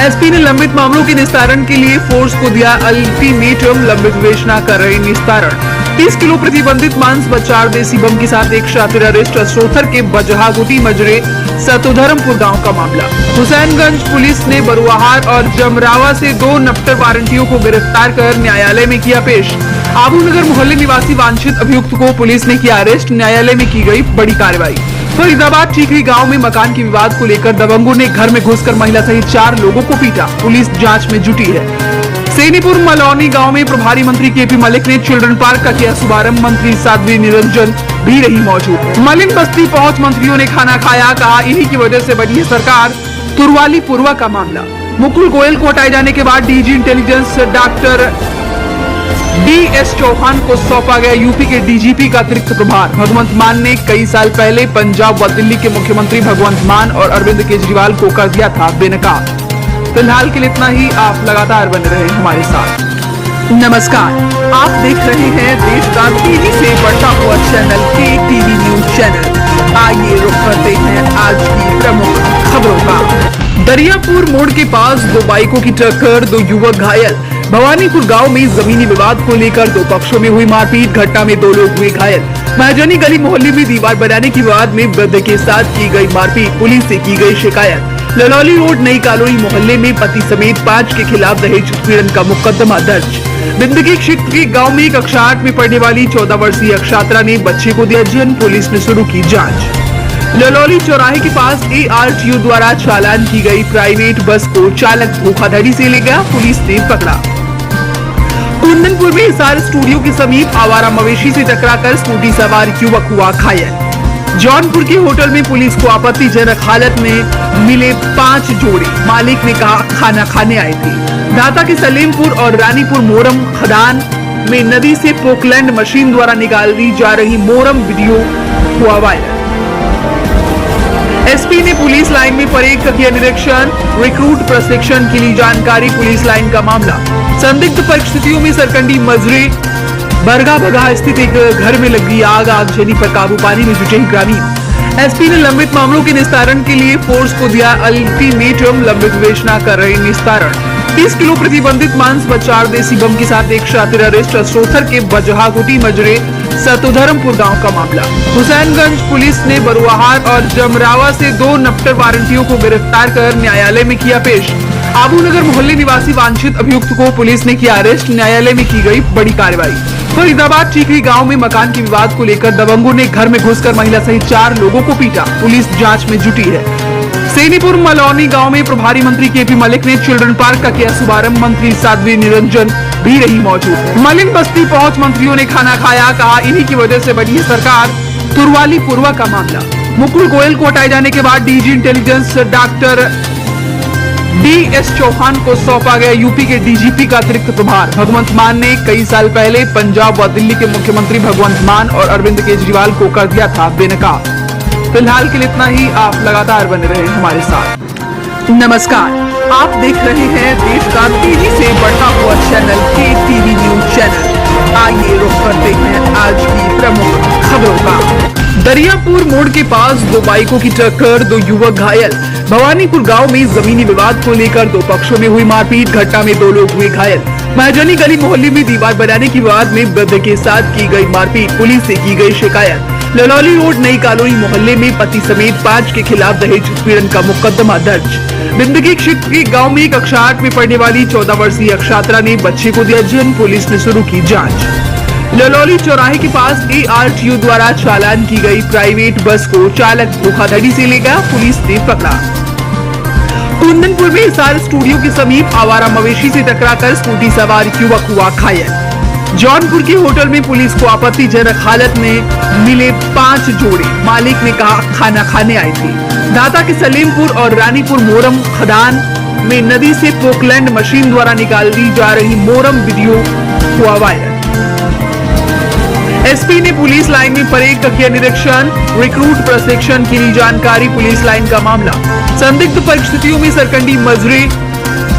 A: SP ने लंबित मामलों के निस्तारण के लिए फोर्स को दिया अल्टीमेटम, लंबित विवेचना कर रहे निस्तारण। 30 किलो प्रतिबंधित मांस व 4 देसी बम के साथ एक शातिर अरेस्ट, असोथर के बजहागुटी मजरे सतोधर्मपुर गांव का मामला। हुसैनगंज पुलिस ने बरुआहार और जमरावा से 2 नफ्टर वारंटियों को गिरफ्तार कर न्यायालय में किया पेश। आबूनगर मोहल्ले निवासी वांछित अभियुक्त को पुलिस ने किया अरेस्ट, न्यायालय में की गई बड़ी कार्रवाई। फरीदाबाद ठीकरी गांव में मकान के विवाद को लेकर दबंगों ने घर में घुसकर महिला सहित 4 लोगों को पीटा, पुलिस जांच में जुटी है। सेनीपुर मलौनी गांव में प्रभारी मंत्री KP मलिक ने चिल्ड्रन पार्क का किया शुभारंभ, मंत्री साध्वी निरंजन भी रही मौजूद। मलिन बस्ती पहुंच मंत्रियों ने खाना खाया, कहा इन्हीं की वजह से बनी है सरकार। तुरवाली पूर्वा का मामला, मुकुल गोयल को हटाए जाने के बाद DG intelligence doctor DS Chauhan को सौंपा गया यूपी के DGP का अतिरिक्त प्रभार। भगवंत मान ने कई साल पहले पंजाब व दिल्ली के मुख्यमंत्री भगवंत मान और अरविंद केजरीवाल को कर दिया था बेनकाब। फिलहाल के लिए इतना ही। आप लगातार बने रहें हमारे साथ। नमस्कार, आप देख रहे हैं देश का तेजी से बढ़ता हुआ चैनल के टीवी न्यूज चैनल। आइए रुक करते हैं आज की प्रमुख खबरों का। दरियापुर मोड़ के पास दो बाइकों की टक्कर, दो युवक घायल। भवानीपुर गांव में जमीनी विवाद को लेकर दो पक्षों में हुई मारपीट, घटना में 2 लोग हुए घायल। महजनी गली मोहल्ले में दीवार बनाने के विवाद में वृद्ध के साथ की गई मारपीट, पुलिस से की गई शिकायत। ललौली रोड नई कॉलोनी मोहल्ले में पति समेत 5 के खिलाफ दहेज उत्पीड़न का मुकदमा दर्ज। बिंदकी क्षेत्र के गांव में कक्षा 8 में पढ़ने वाली 14 वर्षीय छात्रा ने बच्चे को दिया जन्म, पुलिस ने शुरू की जांच। ललौली चौराहे के पास ARTU द्वारा चालान की गई प्राइवेट बस को चालक धोखाधड़ी से ले गया, पुलिस ने पकड़ा। कुंदनपुर में हिसार स्टूडियो के समीप आवारा मवेशी से टकराकर स्कूटी सवार युवक हुआ घायल। जौनपुर के होटल में पुलिस को आपत्तिजनक हालत में मिले 5 जोड़े, मालिक ने कहा खाना खाने आए थे। दाता के सलेमपुर और रानीपुर मोरम खदान में नदी से पोकलैंड मशीन द्वारा निकाल दी जा रही मोरम वीडियो हुआ वायरल। SP ने पुलिस लाइन में परेड का किया निरीक्षण, रिक्रूट प्रशिक्षण की ली जानकारी, पुलिस लाइन का मामला। संदिग्ध परिस्थितियों में सरकंडी मजरे बरगा बगहा स्थित एक घर में लगी आग, आगजनी पर काबू पाने में जुटे ग्रामीण। SP ने लंबित मामलों के निस्तारण के लिए फोर्स को दिया अल्टीमेटम, लंबित विवेचना कर रहे निस्तारण। 30 किलो प्रतिबंधित मांस व 4 देसी बम के साथ एक शातिर अरेस्ट, असोथर के बजहागुटी मजरे सतोधर्मपुर गांव का मामला। हुसैनगंज पुलिस ने बरुआहार और जमरावा से 2 नफ्टर वारंटियों को गिरफ्तार कर न्यायालय में किया पेश। आबूनगर मोहल्ले निवासी वांछित अभियुक्त को पुलिस ने किया अरेस्ट, न्यायालय में की गई बड़ी कार्रवाई। फरीदाबाद ठीकरी गांव में मकान के विवाद को लेकर दबंगों ने घर में घुसकर महिला सहित 4 लोगों को पीटा, पुलिस जांच में जुटी है। सेनीपुर मलौनी गांव में प्रभारी मंत्री KP मलिक ने चिल्ड्रन पार्क का किया शुभारंभ, मंत्री साध्वी निरंजन भी रही मौजूद। मलिन बस्ती पहुंच मंत्रियों ने खाना खाया, कहा इन्हीं की वजह से बनी है सरकार। तुरवाली पूर्वा का मामला, मुकुल गोयल को हटाए जाने के बाद DG intelligence doctor DS Chauhan को सौंपा गया यूपी के DGP का अतिरिक्त प्रभार। भगवंत मान ने कई साल पहले पंजाब व दिल्ली के मुख्यमंत्री भगवंत मान और अरविंद केजरीवाल को कर दिया था बेनकाब। फिलहाल के लिए इतना ही। आप लगातार बने रहें हमारे साथ। नमस्कार, आप देख रहे हैं देश का तेजी से बढ़ता हुआ चैनल के टीवी न्यूज चैनल। आइए रुख करते हैं आज की प्रमुख खबरों का। दरियापुर मोड़ के पास दो बाइकों की टक्कर, दो युवक घायल। भवानीपुर गांव में जमीनी विवाद को लेकर दो पक्षों में हुई मारपीट, घटना में दो लोग हुए घायल। महाजनी गली मोहल्ले में दीवार बनाने के विवाद में वृद्ध के साथ की गई मारपीट, पुलिस से की गई शिकायत। ललौली रोड नई कॉलोनी मोहल्ले में पति समेत 5 के खिलाफ दहेज उत्पीड़न का मुकदमा दर्ज। बिंदगी क्षेत्र के गांव में कक्षा 8 में पढ़ने वाली 14 वर्षीय अक्षात्रा ने बच्चे को दिया जन्म, पुलिस ने शुरू की जांच। ललौली चौराहे के पास ARTO द्वारा चालान की गई प्राइवेट बस को चालक धोखाधड़ी से ले गया, पुलिस ने पकड़ा। कुंदनपुर में साल स्टूडियो के समीप आवारा मवेशी से टकराकर स्कूटी सवार युवक हुआ घायल। जौनपुर के होटल में पुलिस को आपत्तिजनक हालत में मिले 5 जोड़े, मालिक ने कहा खाना खाने आए थे। दाता के सलीमपुर और रानीपुर मोरम खदान में नदी से पोकलैंड मशीन द्वारा निकाल दी जा रही मोरम वीडियो हुआ वायरल। एसपी ने पुलिस लाइन में परेड का किया निरीक्षण, रिक्रूट प्रशिक्षण के लिए जानकारी। पुलिस लाइन का मामला, संदिग्ध परिस्थितियों में सरकंडी मजरे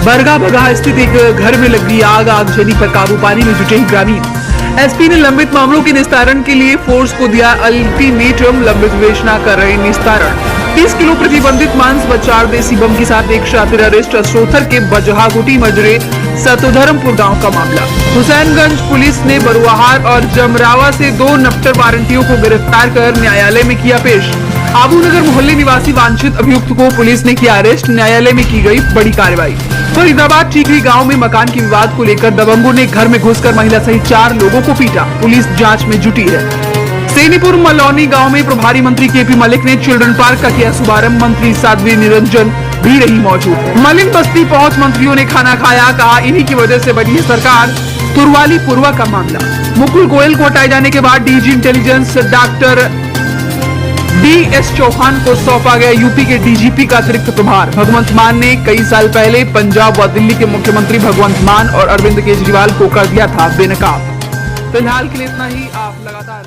A: बरगा बगहा स्थित एक घर में लगी आग, आगजनी पर काबू पाने में जुटे ग्रामीण। एसपी ने लंबित मामलों के निस्तारण के लिए फोर्स को दिया अल्टीमेटम, लंबित विवेचना कर रहे निस्तारण। 30 किलो प्रतिबंधित मांस व 4 देसी बम के साथ एक शातिर अरेस्ट। अस्रोथर के बजहागुटी मजरे सतोधर्मपुर गांव का मामला। हुसैनगंज पुलिस ने बरुआहार और जमरावा से 2 नफ्टर वारंटियों को गिरफ्तार कर न्यायालय में किया पेश। आबूनगर मोहल्ले निवासी वांछित अभियुक्त को पुलिस ने किया अरेस्ट, न्यायालय में की गई बड़ी कार्रवाई। फरीदाबाद टीकरी गांव में मकान के विवाद को लेकर दबंगों ने घर में घुसकर महिला सहित 4 लोगों को पीटा, पुलिस जांच में जुटी है। सेनीपुर मलौनी गांव में प्रभारी मंत्री KP मलिक ने चिल्ड्रन पार्क का किया शुभारंभ, मंत्री साध्वी निरंजन भी रही मौजूद। मलिन बस्ती पहुंच मंत्रियों ने खाना खाया, कहा इन्हीं की वजह से बनी है सरकार। तुरवाली पूर्वा का मामला, मुकुल गोयल को हटाए जाने के बाद DG intelligence doctor DS Chauhan को सौंपा गया यूपी के DGP का अतिरिक्त प्रभार। भगवंत मान ने कई साल पहले पंजाब व दिल्ली के मुख्यमंत्री भगवंत मान और अरविंद केजरीवाल को कर दिया था बेनकाब। फिलहाल के लिए इतना ही, आप लगातार